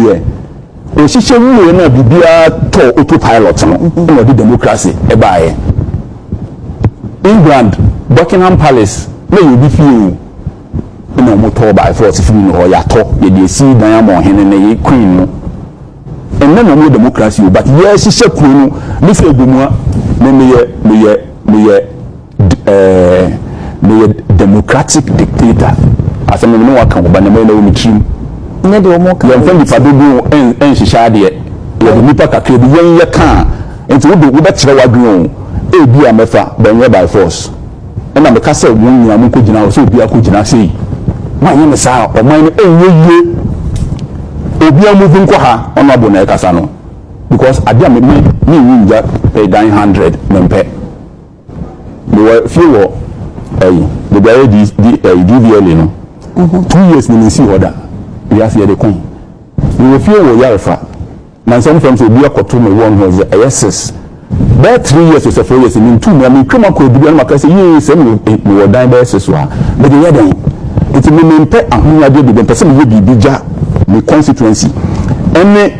S5: year, or she said we will be a autopilot no the democracy by England, Buckingham Palace, may you be few motor by force if you know or ya talk, you see Diamond and a queen. And then no democracy, but yes, she said cool, this will be more democratic dictator as a no one can but no me trim no do mo kan you find the padugo en shishade you nipa kakre bi yen ye kan Enti wo be kire wadwon e bi amefa benye by force. Na me ka say won nyina mo ko gina so obi akogina sei. Ma yen me sa o man enye obi amuvu nko ha ono abo na e kasa no because adia me nja pay 900 mempe we were few the guy DVL no 2 years ni see order we are here the coin we were few yarfa na some from so bi akoto me one was yes but 3 years or 4 years in 2 me twema ko bi na maka say yes me we dan by SS wa but the other it me mempe ahonya de be person me bi ja me constituency ene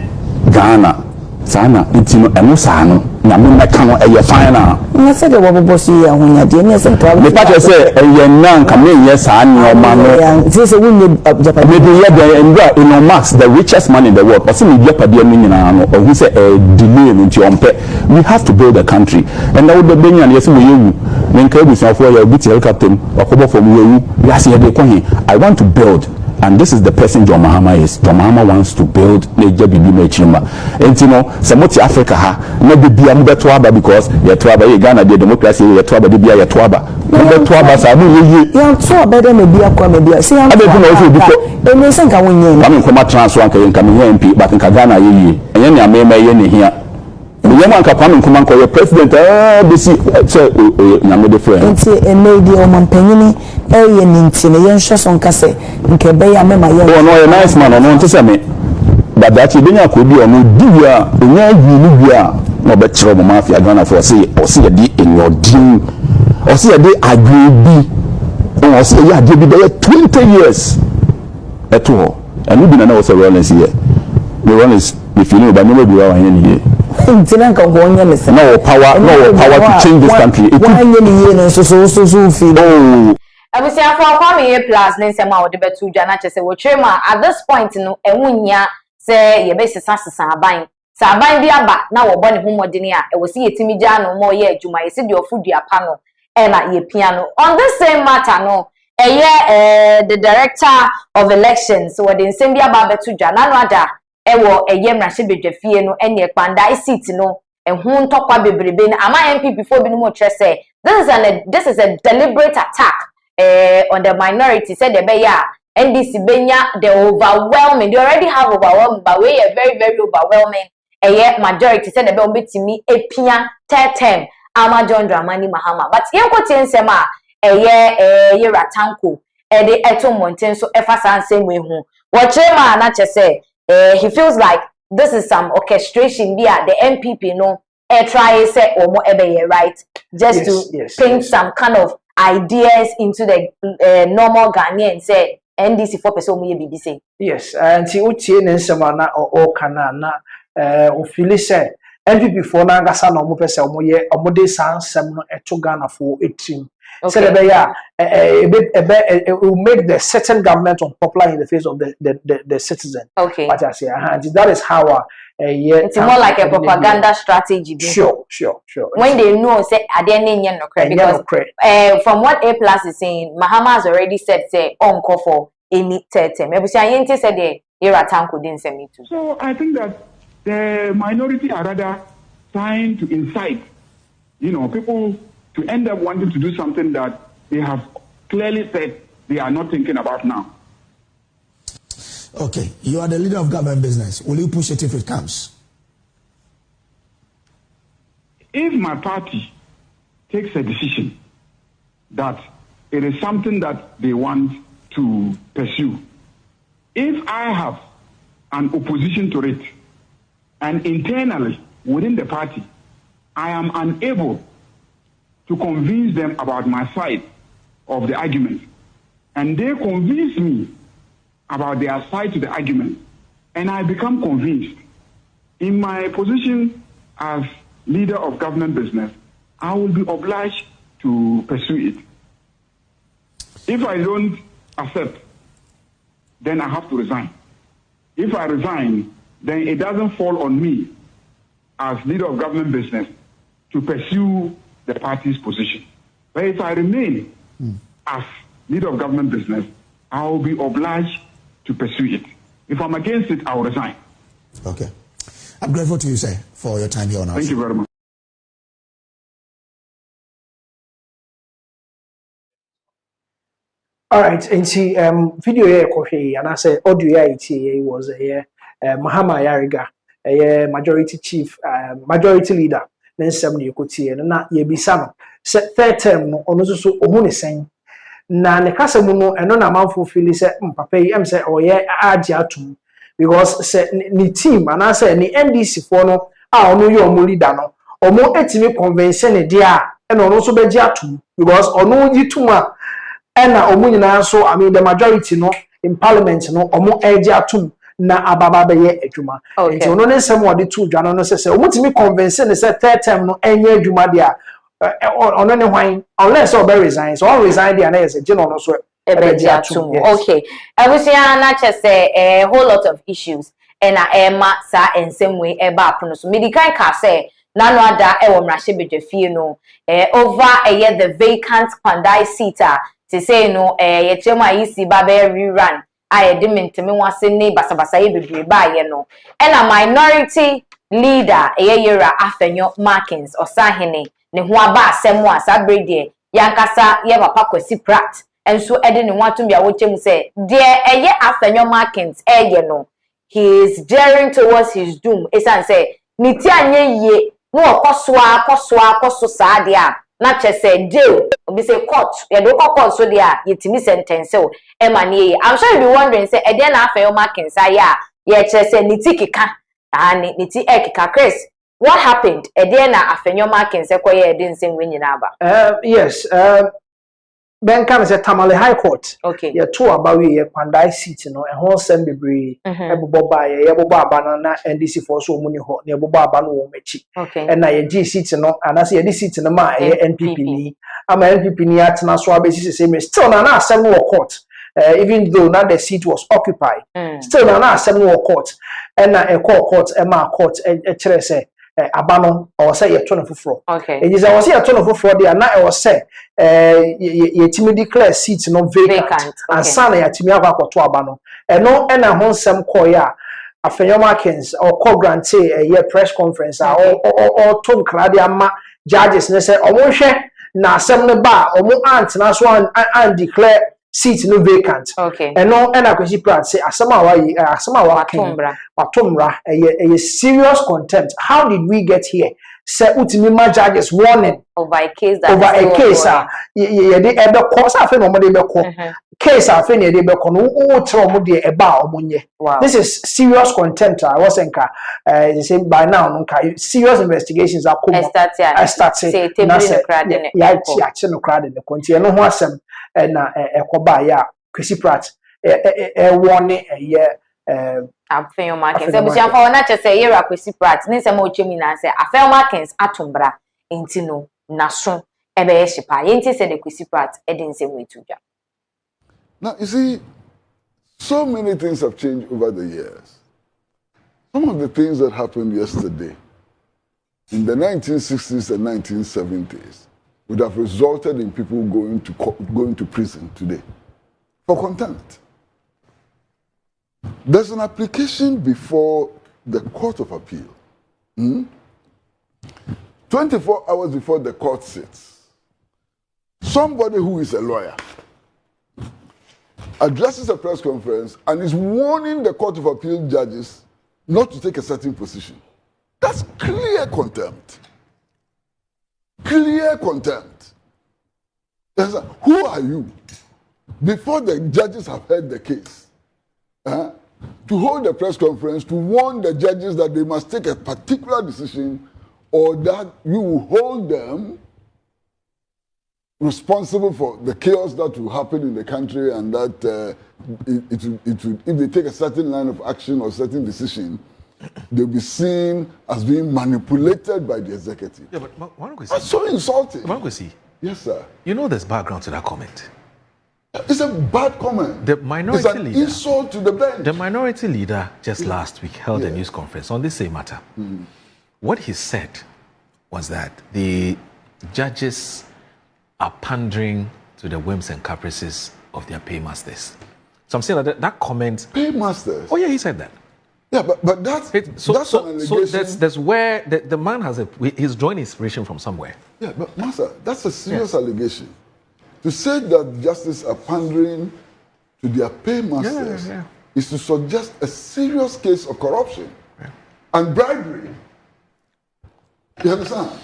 S5: Ghana sana intino eno sano na me meka no eye fine na
S4: na se de wobobo si ya honya de ne se problem
S5: me pa say eye nan ka me ye sa no ma no
S4: se wunye japan
S5: me de ye de ndra Elon Musk the richest man in the world person me japan de no nyina no o hu say delay nti ompe we have to build a country and now the benya yes we yewu me nka ebusiafo ya obi helicopter wakobo from yewu we are say de ko he I want to build. And this is the person John Mahama is. John Mahama wants to build Nigeria Bibi Mechima. And you know, Samoti Africa ha, no Bibi Amubetwaba because Yatwaba, Ghana, the democracy, Yatwaba, the Bia Yatwaba. Mubetwaba, Sabu,
S4: Yatwaba, then maybe a comedy. See, I don't know. And you think I win.
S5: I mean, come out transfer and come in MP, but in Ghana, and then I may here. The young Kapan come and call your president. This is Namede friend.
S4: It's a lady or Mampeni, Nintin, a young shot on Casse, in Quebec. I remember you.
S5: Oh, no, a nice man, I want to say me. But that you didn't could be on Dubia, no bet trouble mafia Ghana for say, or see a day in your dream, or see a day I be, or see a day be there 20 years at all. And we've been also rollers here. The run is, if you know, but nobody will in here.
S4: No
S5: power to change this country.
S1: Abusia for kwame plus nensema wo de betu dwa na chese wo twema at this point no ewunya se ye be sisa aban sa aban bi aba na wo bɔ ne homodene a e wo se yetimi gya no mo ye adwuma ye se de ofudua pa no e na ye piano on this same matter no the director of elections wo de nsem bi aba betu dwa na no ada ewo mrahye bedwafie no ene ekpanda seat no ehun ntokwa bebrebe na ama MPP before bi no mo trese this is a deliberate attack on the minority said the beya NDC benya the overwhelming they already have overwhelming but we are very very overwhelming majority said the be obetimi epia term ama John Dramani Mahama but yenko tiensema ye ratanko the eto mountain so efasa nsem we hu wochema na chese he feels like this is some orchestration there the MPP no try say omo ebe right just to paint some kind of ideas into the normal Ghanaian say NDC for person mu ye bibi say
S2: yes and ti utie ne nsema na o kana na o feel say NPP for na ngasa na omo pese omo ye omo de sansem no eto Ghana for etim say the beya it will make the certain government unpopular in the face of the citizen.
S1: Okay,
S2: but I say that is how
S1: it's more like a propaganda strategy.
S2: Sure.
S1: When they know say adene no credit because from what A Plus is saying, Mahama has already said say on call for any term. Ebusia yente said the era tanko didn't send me to.
S6: So I think that the minority are rather trying to incite, people to end up wanting to do something that they have clearly said they are not thinking about now.
S7: Okay, you are the leader of government business. Will you push it if it comes?
S6: If my party takes a decision that it is something that they want to pursue, if I have an opposition to it, and internally within the party, I am unable to convince them about my side of the argument, and they convince me about their side to the argument, and I become convinced. In my position as leader of government business, I will be obliged to pursue it. If I don't accept, then I have to resign. If I resign, then it doesn't fall on me as leader of government business to pursue the party's position. But if I remain as leader of government business, I will be obliged to pursue it. If I'm against it, I will resign.
S7: Okay. I'm grateful to you, sir, for your time here on our show.
S6: Thank you very much.
S2: All right, and see, video here, coffee, and I say audio it was a Mahama Yariga, a majority chief, majority leader. Then some you could see, and not ye be some. Set third term, on also Omuni saying, na ne kasa mu no eno na manfo feel say papa yi em say oye age atum because say ni team and say ni NDC for no a ono ye omo leader no omo etimi convince ne dia eno no so be gi atum because ono yi tum a ena omo nyina so I mean the majority no in parliament no omo age atum na ababa be ye adwuma enti ono ne nsem wode tu dwa no say omo timi convince ne say third term no enye adwuma dia on any wine unless or be resign so all resign there is a general so
S1: okay I wish not just say a whole lot of issues and Emma sa in same way eba prono so medical ka say na no ada e wo mrahye bedwafie no over a year the vacant Pandai seater to say no ye chema yisi ba be rerun I de mentemi wase ne basabasa ye bebre ba ye no and a minority leader yera afenyo markings or sahene ne ho aba asem a sabrede yankasa ye papa kwasi prat enso ede ne ho atum bia wo chem say de eye afenyo markings eye no he is daring towards his doom esan say ni ti anye ye no koso sa de a na chese jail obi say court ye do court so de a yetimi sentence o e ma ne ye I'm sure you be wondering say ede na afenyo markings aya ye chese ni ti kika ni ti ekika Chris. What happened? Ediana afenyo markings ekwoye edin nsem wenyina aba.
S2: Yes, Ben can say Tamale High Court.
S1: Okay.
S2: Yeah, two about we Pandai seat, no, and whole send be Eboba, Eboba banana, and this for so many hot near Boba Banu Mechi.
S1: Okay.
S2: And I G seat, no, and I see this seat in the my NPP. I'm an NPP near Tanaswa basis, same still na several court. Even though now the seat was occupied, still na several court, and a court, Emma court, a say. Abano or say a ton of floor.
S1: Okay.
S2: It is I was here a ton of floor there, and I was say, ye timid declare seats no vacant, and Sunday at Timiaba to Abano. And no, and a some koya, a Markins or co grantee a year press conference or Tom Claudia judges, and say, or share na 7 bar or more aunt, and that's one and declare seats no vacant.
S1: Okay.
S2: And no, and I can see Pratt say, Asamawa Patumra, a serious contempt. How did we get here? Say, Utimima judges warning
S1: over a case
S2: ye ever course, I feel nobody case, I feel they be wow. This is serious contempt. I was saying, by now, serious investigations are coming. I start saying, yeah, no crowd in the country. No one some and a Kobaya, Chrissy Pratt, a warning a year.
S1: Afenyo markings. Ebusia fa na chese yera kwesi prat. Ni se mo chemi na se afenyo markings atumbra enti no naso ebe ye shipa. Yenti se de kwesi prat edin se mo etudwa.
S8: Now you see, so many things have changed over the years. Some of the things that happened yesterday in the 1960s and 1970s would have resulted in people going to prison today for contempt. There's an application before the Court of Appeal. 24 hours before the court sits, somebody who is a lawyer addresses a press conference and is warning the Court of Appeal judges not to take a certain position. That's clear contempt. Clear contempt. Who are you? Before the judges have heard the case, to hold a press conference to warn the judges that they must take a particular decision or that you will hold them responsible for the chaos that will happen in the country and that if they take a certain line of action or certain decision, they'll be seen as being manipulated by the executive.
S9: Yeah, but
S8: that's so insulting. Yes, sir.
S9: You know there's background to that comment.
S8: It's a bad comment.
S9: The minority
S8: it's an
S9: leader,
S8: insult to the bench.
S9: The minority leader just last week held a news conference on this same matter. What he said was that the judges are pandering to the whims and caprices of their paymasters. So I'm saying that comment.
S8: Paymasters?
S9: Oh yeah, he said that.
S8: Yeah, but that's an allegation.
S9: So that's where the man he's drawing inspiration from somewhere.
S8: Yeah, but Master, that's a serious allegation. To say that justice are pandering to their paymasters is to suggest a serious case of corruption and bribery. You understand?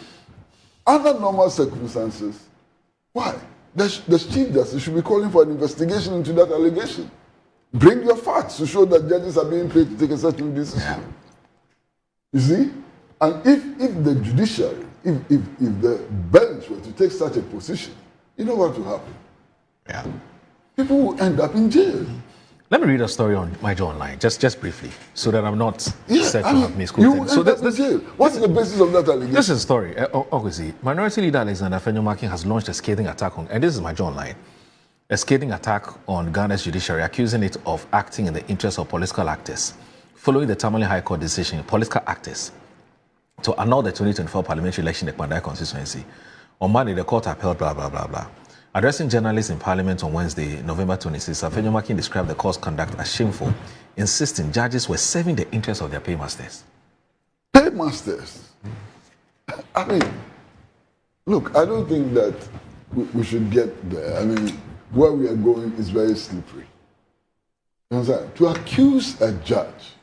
S8: Under normal circumstances, why? The Chief Justice should be calling for an investigation into that allegation. Bring your facts to show that judges are being paid to take a certain decision. You see? And if the judiciary, if the bench were to take such a position, you know what will happen?
S9: Yeah.
S8: People will end up in jail.
S9: Let me read a story on my Joe Online, just briefly, so that I'm not said to have misquoted.
S8: So what's the basis of that allegation?
S9: This is a story. Obviously, Minority Leader Alexander Fenyomaki has launched a scathing attack on, and this is my Joe Online, a scathing attack on Ghana's judiciary, accusing it of acting in the interest of political actors, following the Tamale High Court decision, political actors, to annul the 2024 parliamentary election in the Pandai constituency. On Monday, the court upheld blah, blah, blah, blah. Addressing journalists in Parliament on Wednesday, November 26, Fenyomaki described the court's conduct as shameful, insisting judges were serving the interests of their paymasters.
S8: Paymasters? I mean, look, I don't think that we should get there. I mean, where we are going is very slippery. You understand? To accuse a judge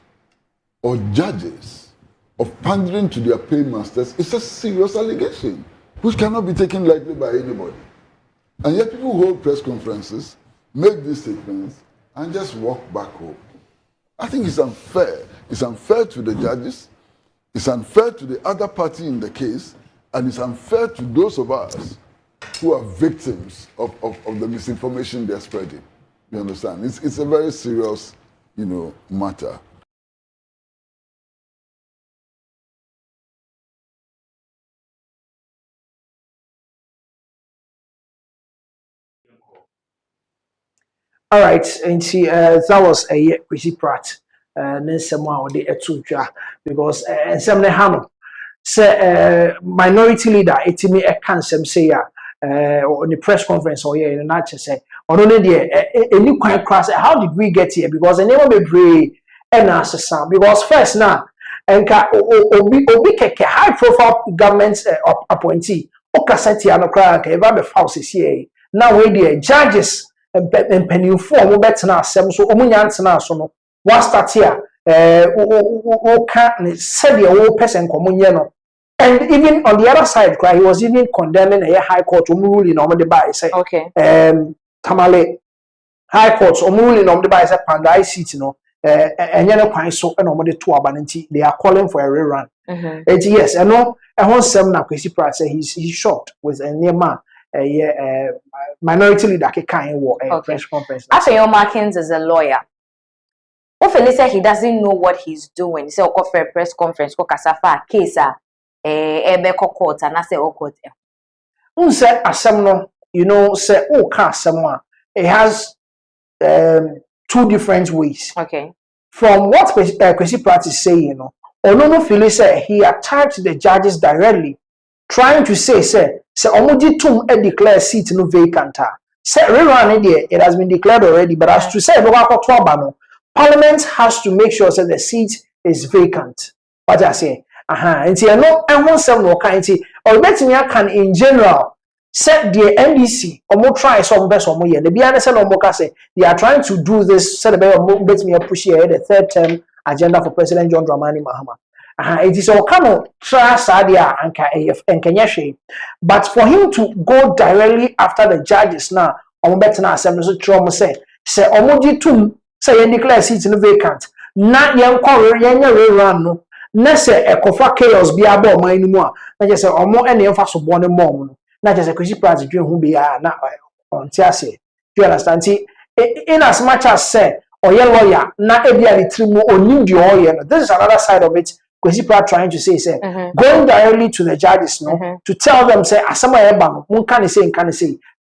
S8: or judges of pandering to their paymasters is a serious allegation, which cannot be taken lightly by anybody. And yet people hold press conferences, make these statements, and just walk back home. I think it's unfair. It's unfair to the judges, it's unfair to the other party in the case, and it's unfair to those of us who are victims of the misinformation they're spreading. You understand? It's a very serious, matter.
S2: All right, and see, that was a pretty prat. Then someone the etudra because some the hano say minority leader etimi e kan sem say on the press conference or here in na say on only there any quite class how did we get here because I never be brave and answer because first now enka obi keke high profile government appointee okasati anokra ka eva be false here now we the judges and penny form betna asem so omunya ntena so no what start here can said your person komunye no. And even on the other side he was even condemning a high court ruling on the by say okay Tamale high courts ruling on the by say Pandai seat no and yana kwan so and on the two abanti they are calling for a rerun. Yes and no and one sem na Kwesi Pratt say he's shocked with a man minority leader kind of press conference.
S1: After your Markins is a lawyer. Often say he doesn't know what he's doing. He say go for a press conference go kasafa case ebe court and I say court.
S2: Say asem no, say ka asem it has two different ways.
S1: Okay. From
S2: what Kwesi Pratt is saying, Onono feel say he attacked the judges directly, trying to say omoji tum declare seat no vacant. Say rerun it has been declared already, but as to say no Parliament has to make sure that the seat is vacant. What I say, and you know, I want some more kind or bet me I can in general set the NDC or more try some best or more. The BNS or more say they are trying to do this. Set about bet me push here the third term agenda for President John Dramani Mahama. It is all kind of try Sadia and Kenyashe, but for him to go directly after the judges now, on bet now so trauma say omoji tum. Say you declare seats in vacant. Na yen quarry yen rerun no. Na say e kofa chaos bi abo man ni mu a. Na je say omo ene emfa so bo ne mom no. Na je say Kwesi Pratt dwen hu bi a na on ti ase. You understand? In as much as say oye lawyer na e bia the trimu oni di oye no. This is another side of it. Kwesi Pratt trying to say going directly to the judges to tell them say asema e ba no. Mun kan say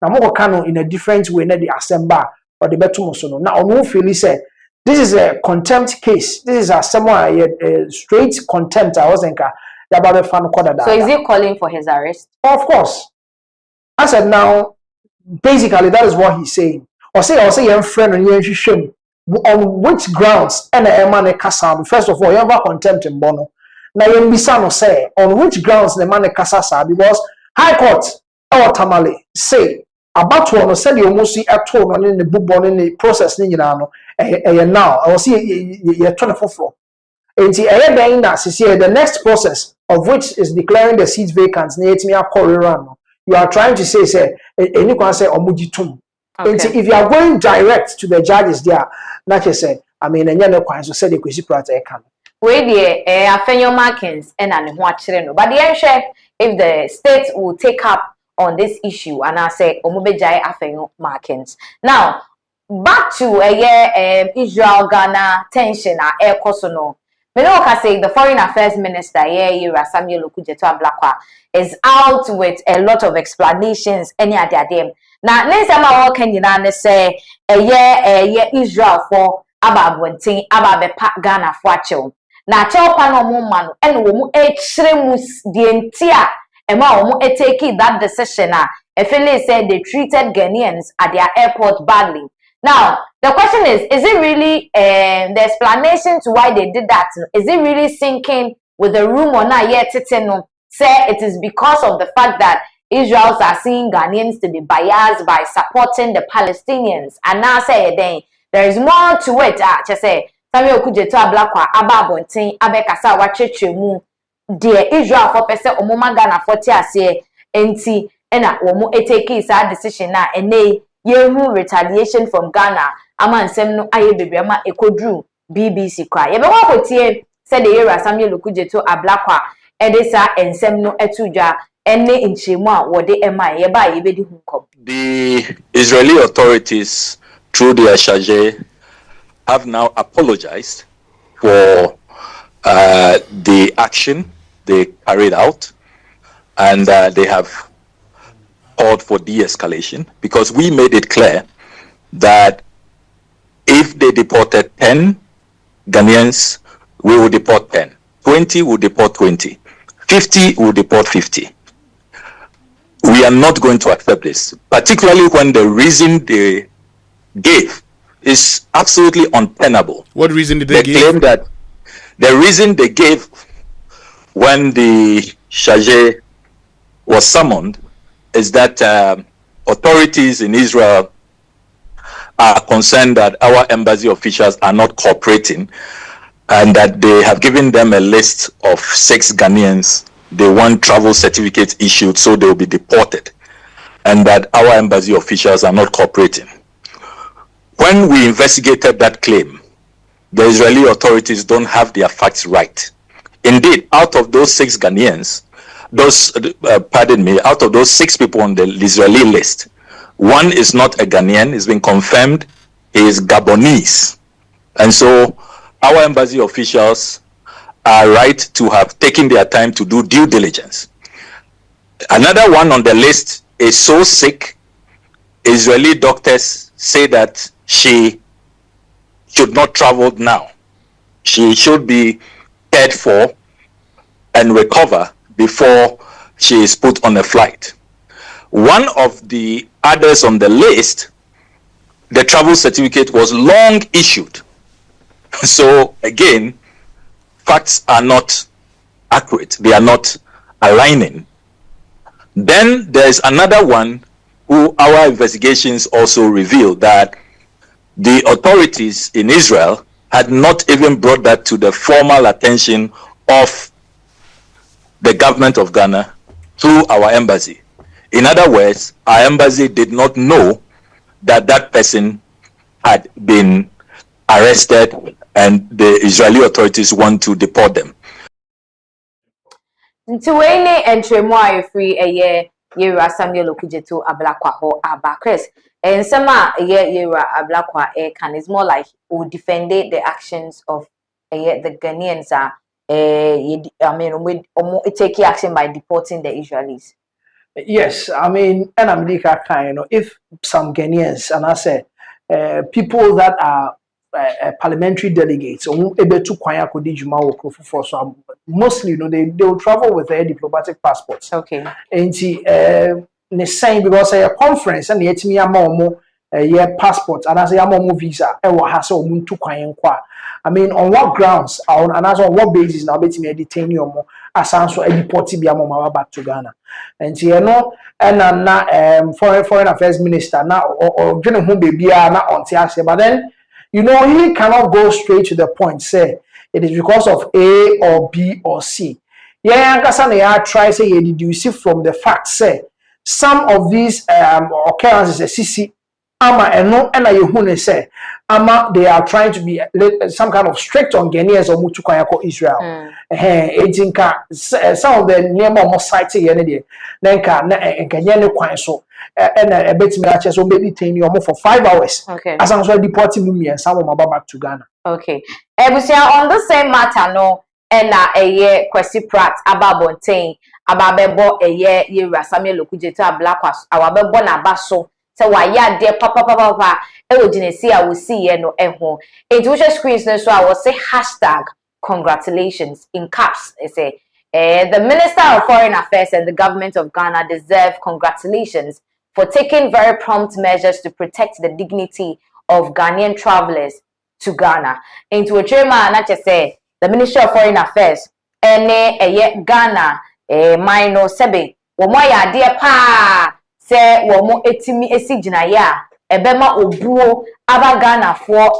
S2: na mo ko no in a different way na the assemble or the better so now no feel say this is a contempt case. This is a someone a straight contempt. I wasn't about fan. So
S1: is he calling for his arrest?
S2: Of course. I said now basically that is what he's saying. Or say your friend and you shame on which grounds and a man kasam. First of all, you have contempt in bono. Now you bisano say on which grounds the man kasasa because High Court or Tamale say about one said you almost see at all on in the book born in the process now I will see ye 24 floor. And the next process of which is declaring the seats vacant near me you are trying to say any can say omujitum. If you are going direct to the judges there, not just say I mean and no so said the kwesi prata can.
S1: We the afenyo markings and an no. But the chef, if the state will take up on this issue and I say omubejai afenyo markings. Now back to Israel Ghana tension air kosono. Menoka say the foreign affairs minister Samuel Okujeto Ablakwa is out with a lot of explanations any adem. Now next time I walk in say Israel for ababwentin ababe Ghana for achil. Na chopa no mo man and wo mu echremus the entia ema wo mu take that decision Efele said they treated Ghanaians at their airport badly. Now the question is it really the explanation to why they did that? Is it really sinking with the rumor na yet no say it is because of the fact that Israelis are seeing Ghanaians to be biased by supporting the Palestinians and now say then there is more to it just say Samuel Okujeto Ablakwa ababontin abekasa wachechemu de Israel for pese omoma Ghana for tiase enti ena wo etake is a decision na ene yehu retaliation from Ghana ama nsem no aye bebre ama ekodru BBC kwa ye be wa kotie said the era Samuel Okujeto Ablakwa edesa ensem no etudwa ene nchemu a wode ema ye ba ye bedi hunkom.
S10: The Israeli authorities through their charge have now apologized for the action they carried out, and they have called for de-escalation because we made it clear that if they deported 10 Ghanaians, we will deport 10. 20 will deport 20. 50 will deport 50. We are not going to accept this, particularly when the reason they gave is absolutely untenable.
S11: What reason did they give?
S10: They claim that the reason they gave when the charge was summoned is that authorities in Israel are concerned that our embassy officials are not cooperating and that they have given them a list of 6 Ghanaians they want travel certificates issued so they will be deported, and that our embassy officials are not cooperating. When we investigated that claim, the Israeli authorities don't have their facts right. Indeed, out of those 6 Ghanaians, out of those 6 people on the Israeli list, 1 is not a Ghanaian. It's been confirmed he is Gabonese. And so our embassy officials are right to have taken their time to do due diligence. Another one on the list is so sick, Israeli doctors say that she should not travel now. She should be cared for and recover before she is put on a flight. One of the others on the list, the travel certificate was long issued. So again, facts are not accurate. They are not aligning. Then there's another one who our investigations also revealed that the authorities in Israel had not even brought that to the formal attention of the government of Ghana through our embassy. In other words, our embassy did not know that that person had been arrested and the Israeli authorities want to deport them.
S1: Ntiwene entremo aye free Yera Samuel Okujeto Ablakwa ho aba Chris. Ensema Yera Ablakwa can is more like who defended the actions of the Ghanaians I mean it take action by deporting the Israelis.
S2: Yes, I mean, and I'm kind if some Ghanaians and I say people that are parliamentary delegates or able to kwaya kodijuma work for so mostly they will travel with their diplomatic passports.
S1: Okay.
S2: And the same because a conference and the etimi ama yeah passport and as a more visa e wa ha se omu ntu kwan kwa. I mean on what grounds or and as on what basis now bet me detain you more asanso e deport bi amoma back to Ghana. And you know and na foreign affairs minister na or dwene ho bebia na on ase, but then you know he cannot go straight to the point say it is because of A or B or C. Yeah, ankasa na ya try say you deduce from the fact say some of these occurrences CC ama eno ena yehune say ama they are trying to be some kind of strict on Ghanaians or mutu kwan ko Israel. Ejinka some of the name of site ye ne de nka nka nye ne kwan so ena ebetimi a che so baby ten you for 5 hours.
S1: Okay.
S2: As I'm so deporting me and some of back to Ghana.
S1: Okay. Ebusia on the same matter no ena eye Kwesi Pratt ababonten ababebo eye Yewura Samuel Okujeto ablakwas awabebo na baso se waya de papa e oginesi a wosi ye no eho enti wo screens no so a wo say #congratulations in caps say the Minister of Foreign Affairs and the government of Ghana deserve congratulations for taking very prompt measures to protect the dignity of Ghanaian travelers to Ghana. Into a chairman, not just say the Ministry of Foreign Affairs, Ghana, minor sebe, womoya dear pa, say womo etimi esijina ya, ebema obuo, aba Ghana for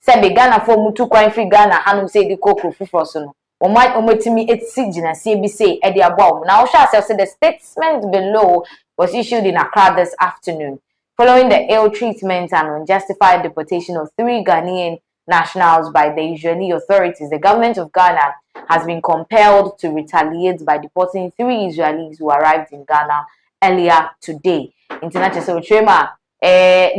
S1: sebe Ghana for mutu kwa free Ghana, hanum say the koko fufosono. Ometimi esijina CBC edi abom. Now shall say the statement below was issued in Accra this afternoon. Following the ill treatment and unjustified deportation of 3 Ghanaian nationals by the Israeli authorities, the government of Ghana has been compelled to retaliate by deporting 3 Israelis who arrived in Ghana earlier today. International Trema, the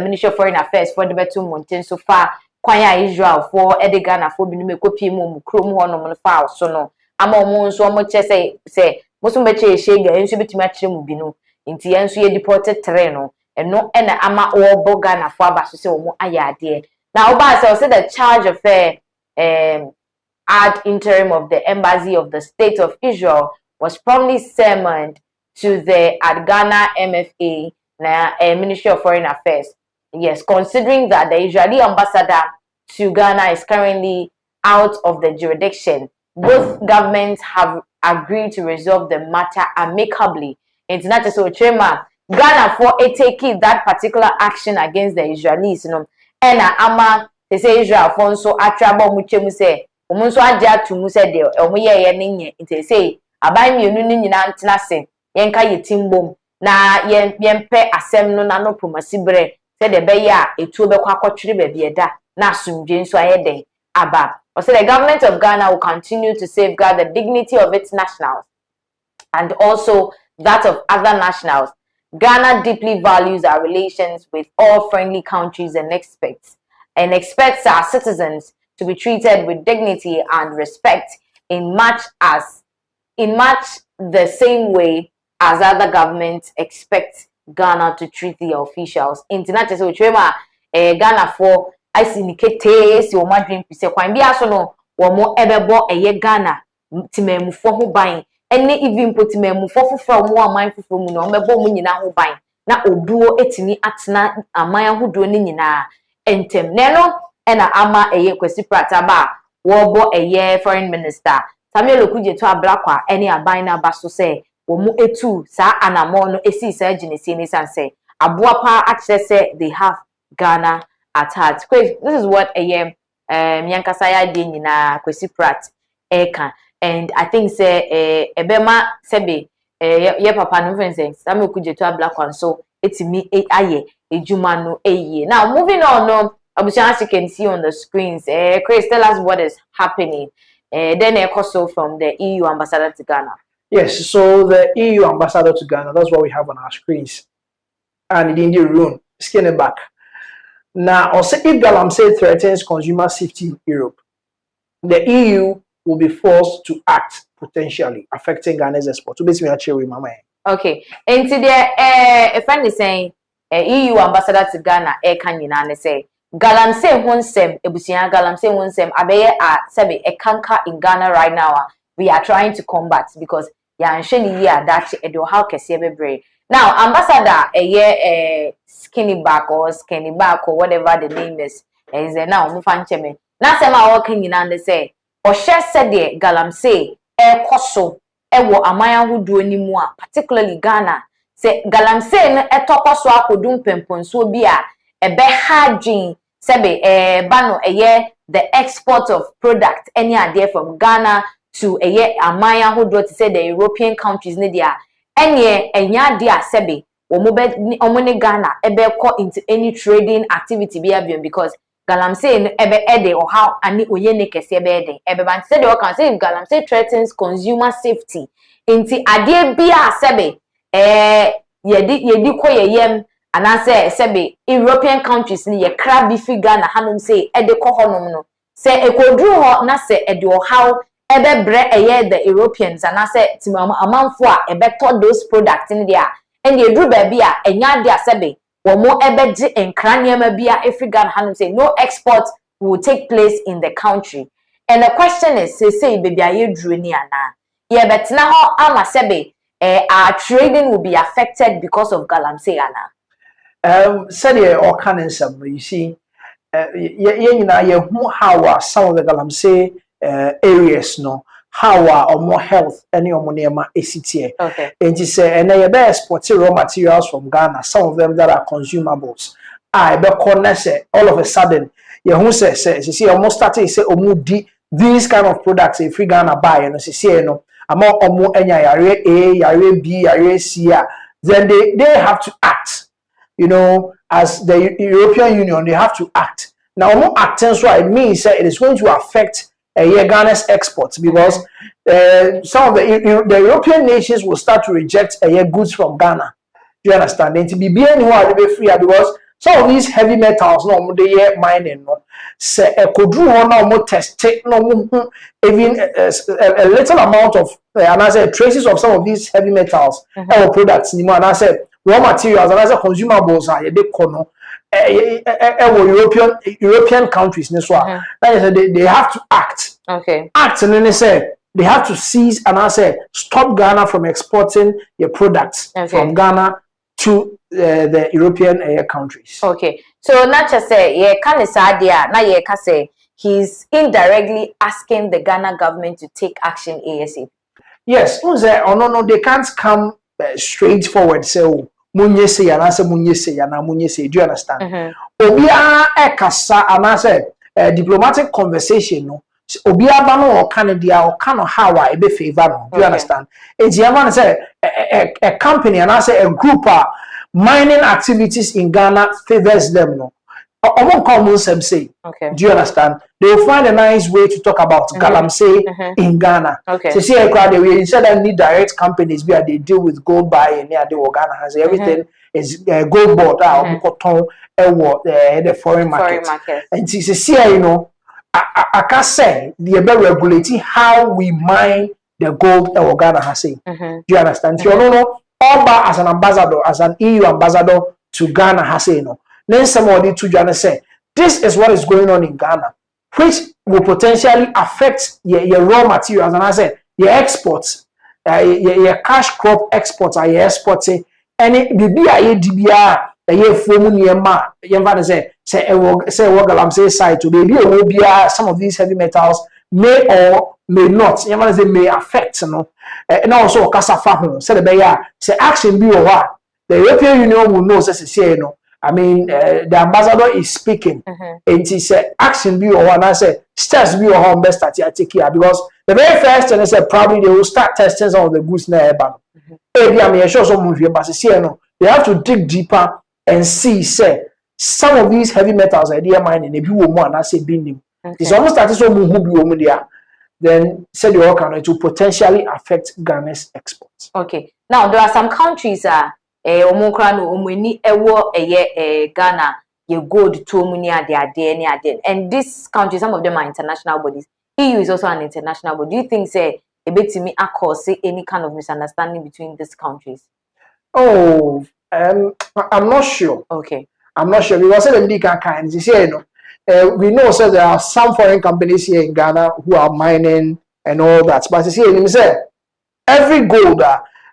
S1: Ministry of Foreign Affairs for the Betu Mountain so far, Kwanya Israel for Ghana for Binumekopi Mukrum Honom Foul Sono. Amon so much say, Musumbeche Shega, and she be to match him binu. Inti yensu ye deported terreno and no ena ama obo Ghana for abaso se omo ayade. Now oba say the charge of ad interim of the embassy of the state of Israel was promptly summoned to the at Ghana MFA Ministry of Foreign Affairs. Yes, considering that the Israeli ambassador to Ghana is currently out of the jurisdiction, both governments have agreed to resolve the matter amicably. It's not just so Chema Ghana for taking that particular action against the Israelis, you know. And ama they say Israel for so atrabo muchemu say omunso aja to mu say de omuye ye ninye they say aban mienu ni nyina ntena se yenka yetimbom na yempe asem no na no pomasibre say de be ya etuo be kwa akotwere ba bieda na asumdwe nso ayede aba. Or say the government of Ghana will continue to safeguard the dignity of its nationals and also that of other nationals. Ghana deeply values our relations with all friendly countries and expects our citizens to be treated with dignity and respect in much the same way as other governments expect Ghana to treat the officials. International Ghana for I syndicate si o madwin pise kwan bia so no wo mo ebebo Ghana timemufo ho ban ene even potimemufo foforo mo aman foforo mu no mebo mu nyina ho ban na obuo etimi atena aman ahodo ne nyina entem neno ena ama Kwesi Pratt aba wo bo foreign minister Samuel Okujeto ablakwa ene aban na baso se wo mu etu sa anamo no esi sa ginesi ni sanse aboa pa akse they have Ghana at heart. This is what Nyankasaya di nyina Kwesi Pratt eka, and I think say ebema sebe ye papa no friend say Samuel Okujeto ablakwa so etimi aye ejuma no eye. Now moving on no as you can see on the screens, Chris, tell us what is happening. Then also from the EU ambassador to Ghana.
S2: Yes, so the EU ambassador to Ghana, that's what we have on our screens. And in the room, skin it back. Now, also, if Galamsey threatens consumer safety in Europe, the EU will be forced to act potentially affecting Ghana's export. So basically, actually, my mind.
S1: Okay. And today, a friend is saying, EU ambassador to Ghana, can you say, Galamsey Hunsem, Ebusia Galamsey Hunsem, Abeye Sebe, a canker in Ghana right now. We are trying to combat because ya nsheni ya that edo how kese bebre Now, ambassador, skinny back or whatever the name is now mufancheme. Na sema working in and say, or share said the galamsey, koso, wo amaya hudu anymore, particularly Ghana. Say galamsey no etokoso akodum pempon so bia, be hajin, sebe, bano, the export of product, any idea from Ghana to amaya hudu to say the European countries, Nidia. Enya dia sebe omone Ghana ebe ko into any trading activity be abion because galamsey ebe ede or how ani oyene kese ebe ede ebe ban say the can say galamsey threatens consumer safety inti ade bia sebe yedi ko yeyem anase sebe European countries ni ye kra bi fi Ghana hanum say ede ko honom no say ekodru ho na say ede or how ebe bre the Europeans and I said to amanfo a ebe to those products in there and they drew baby a enya dia sebe wo mo ebe gi enkra niam bia African hanum say no export will take place in the country. And the question is say baby aye drew ni ana ye betna ho ama sebe our trading will be affected because of galamsey ana.
S2: Said ye or can some you see ye how some of the galamsey areas no how or more health any monema ACTA.
S1: Okay.
S2: And you say and they be export raw materials from Ghana, some of them that are consumables. I be corner say all of a sudden you who say you see almost starting say omu these kind of products if we Ghana buy and say no among omu enya yare A, yare B, yare C, then they have to act. You know, as the European Union, they have to act. Now, acting so it means that it is going to affect Ghana's exports because some of the European nations will start to reject goods from Ghana. Do you understand? And to be free because some of these heavy metals, no, they mining, no, say could do no test, no, even a little amount of, and I said traces of some of these heavy metals or products, and I said raw materials, and I said consumables are a big corner. European countries, they have to act.
S1: Okay.
S2: Act, and then they say they have to seize and I say stop Ghana from exporting your products from Ghana to the European countries.
S1: Okay. So not just say na ye can say he's indirectly asking the Ghana government to take action ASAP.
S2: Yes, no, they can't come straight forward say munye say and say munye say and munye say. Do you understand? Obia ekasa and say diplomatic conversation no. Obia bano or Canada or Kano Hawa ebe favor no. Do you understand? It's yaman say a company and I say a group mining activities in Ghana favors them no. I won't call Muslim say.
S1: Okay.
S2: Do you understand? They will find a nice way to talk about galamsey in Ghana.
S1: Okay.
S2: So see a crowd they instead of need direct companies where they deal with gold buying near the Ghana has everything is gold board the foreign market. And see you know I can say the regulating how we mine the gold Ghana has say. Do you understand? So no Oba as an ambassador, as an EU ambassador to Ghana has say no. Then somebody to Ghana say, this is what is going on in Ghana, which will potentially affect your raw materials. And I said, your exports, your cash crop exports are your exporting. And it be DBR, a form yema, Yamva say, what say side to be some of these heavy metals may or may not, Yamva say may affect, you know. And also, Kasafa, said the say action be or what the European Union will know, says, you know. I mean, the ambassador is speaking, and he said, action be or one. I said, steps be or one best at take care because the very first thing I said, probably they will start testing some of the goods now. I mean, sure some of you, but they have to dig deeper and see, say, some of these heavy metals, idea mining, if you want, I say, being it's almost like so move there. Then said the work it will potentially affect Ghana's exports.
S1: Okay, now there are some countries Ghana you gold to and these countries, some of them are international bodies. EU is also an international body. Do you think say a bit to me say any kind of misunderstanding between these countries?
S2: Oh, I'm not sure.
S1: Okay,
S2: I'm not sure because you say we know so there are some foreign companies here in Ghana who are mining and all that, but you see, let me say every gold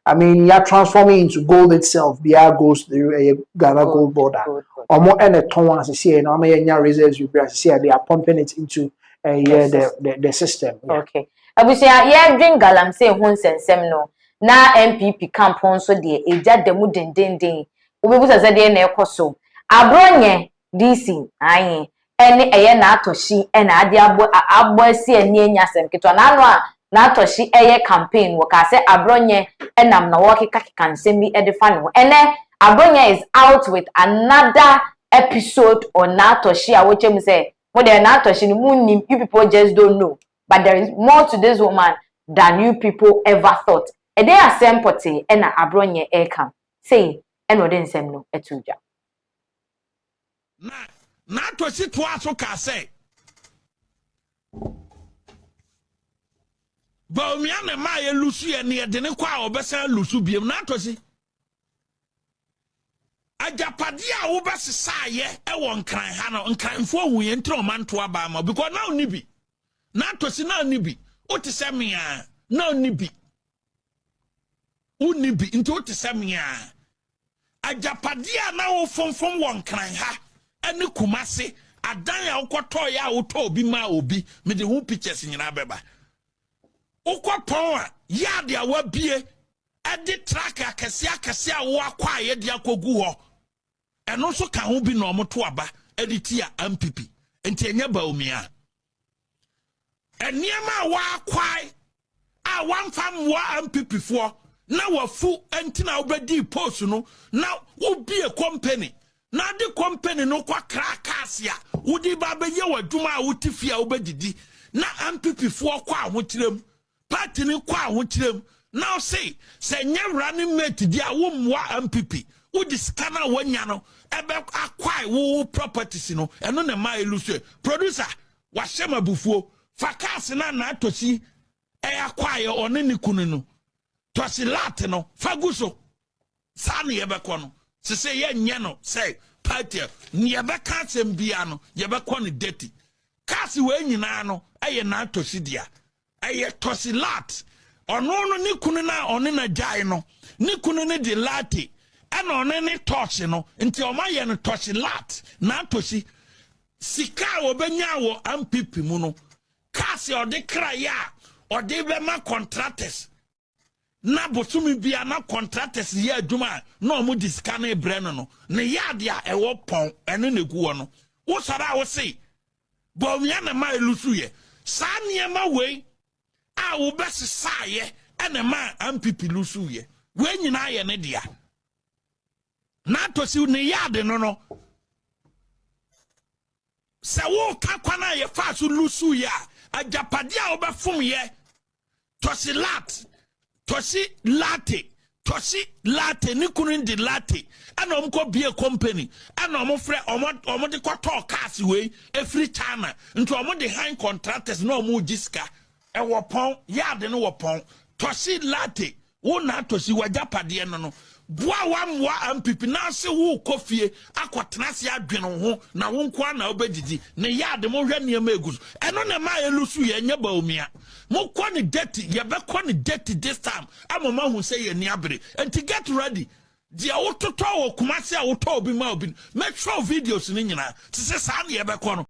S2: I mean, you're transforming into gold itself. Bia goes through a Ghana gold border. Or more and a ton as I say, and I'm a reserves you say they are pumping it into the system. Yeah.
S1: Okay. Abusia, yeah, drink galam say hun sensem no. Na MPP camp on so de eja demu den. Ubebusa say de na ekoso. Abronye DC ayin. Ene eye na atoshi e na ade abo asi ani anyasem keto na anu a na atoshi eye campaign wo ka say abronye enam na wo keka nsem bi e fa no. Ene abronye is out with another episode on na atoshi a wo chem say mo de na atoshi no you people just don't know. But there is more to this woman than you people ever thought. E dey asempoti e na abronye e kam. Say e no dey nsem no etuja.
S11: Na to si to aso ka say. Ba omi na ma ye lusu ye ne de ne kwa obesa lusu biem na to si. Ajapade a wo besesa ye e won kran ha no nkranfo hu ye ntro manto aba ma because now ni bi. Na to si na ni bi. O te se me a na ni bi. Uni bi nti o te se me a. Ajapade a na wo fonfom won kran ha. Ene kumase adan ya ukoto ya uto obi ma obi me de hu pictures nyina beba ukopon a ya de awabie edi track akese a wo akwa ye de akogu ho eno so ka ho bi na omoto aba edi ti a MPP enti enya ba omia eniema wa akwai a wanfam wa MPP fo na wafu enti na obedi post no na obi e company na the company no kwa krakasia wudi ba be ye wadwuma a wutifia obedidi na MPP fo kwa ahotirem party ni kwa ahotirem now say nye running mate di a wo mwa MPP wudi scanner wanya no ebe akwai wo properties no eno na ma elusu producer wa shema bufuo fakase na atosi e akwai one ni kunu no tosi lat no faguso sane yebekọ no se ye nye no say party ni yebeka asem bia no yebekọ no dirty kasi we nyina no eye na atosi dia eye tosi lat ono no ni kunu na one na jai no ni kunu ni de lati ana one ni torch no nti o ma ye no tosi lat na atosi sika obenya wo MPP mu no kasi ode kra ya ode be ma contractors na bosumi bia na contractors ye adwuma na omo diskane breno no ne yade a ewo pon ene neguo no wo sara wo sei bo mia na ma elusu ye sa niema wei a wo besesa ye ene ma MPP lusu ye we nyina ye ne dia na to si ne yade no se wo ka kwana ye fa so lusu ya ajapade a wo befom ye tosi lat tosi latte ni kunu ndi latte ana omko bie company ana omofre omo de kwato cars we every China nto omo de high contractors na omo jiska e wopon yade no wopon tosi latte wo na tosi wajapade no boa wamwa MPP na se wo kofie akotena se adwene ho na wo nko na obedidi ne yade mo hwe niam eguso eno na ma elusu ye nya ba omia mo ko ni dirty ye be ko ni dirty this time amoma hu say ye ni abere and to get ready dia wo toto wo kumase a wo to obi ma obi make sure videos ni nyina se sa na ye be ko no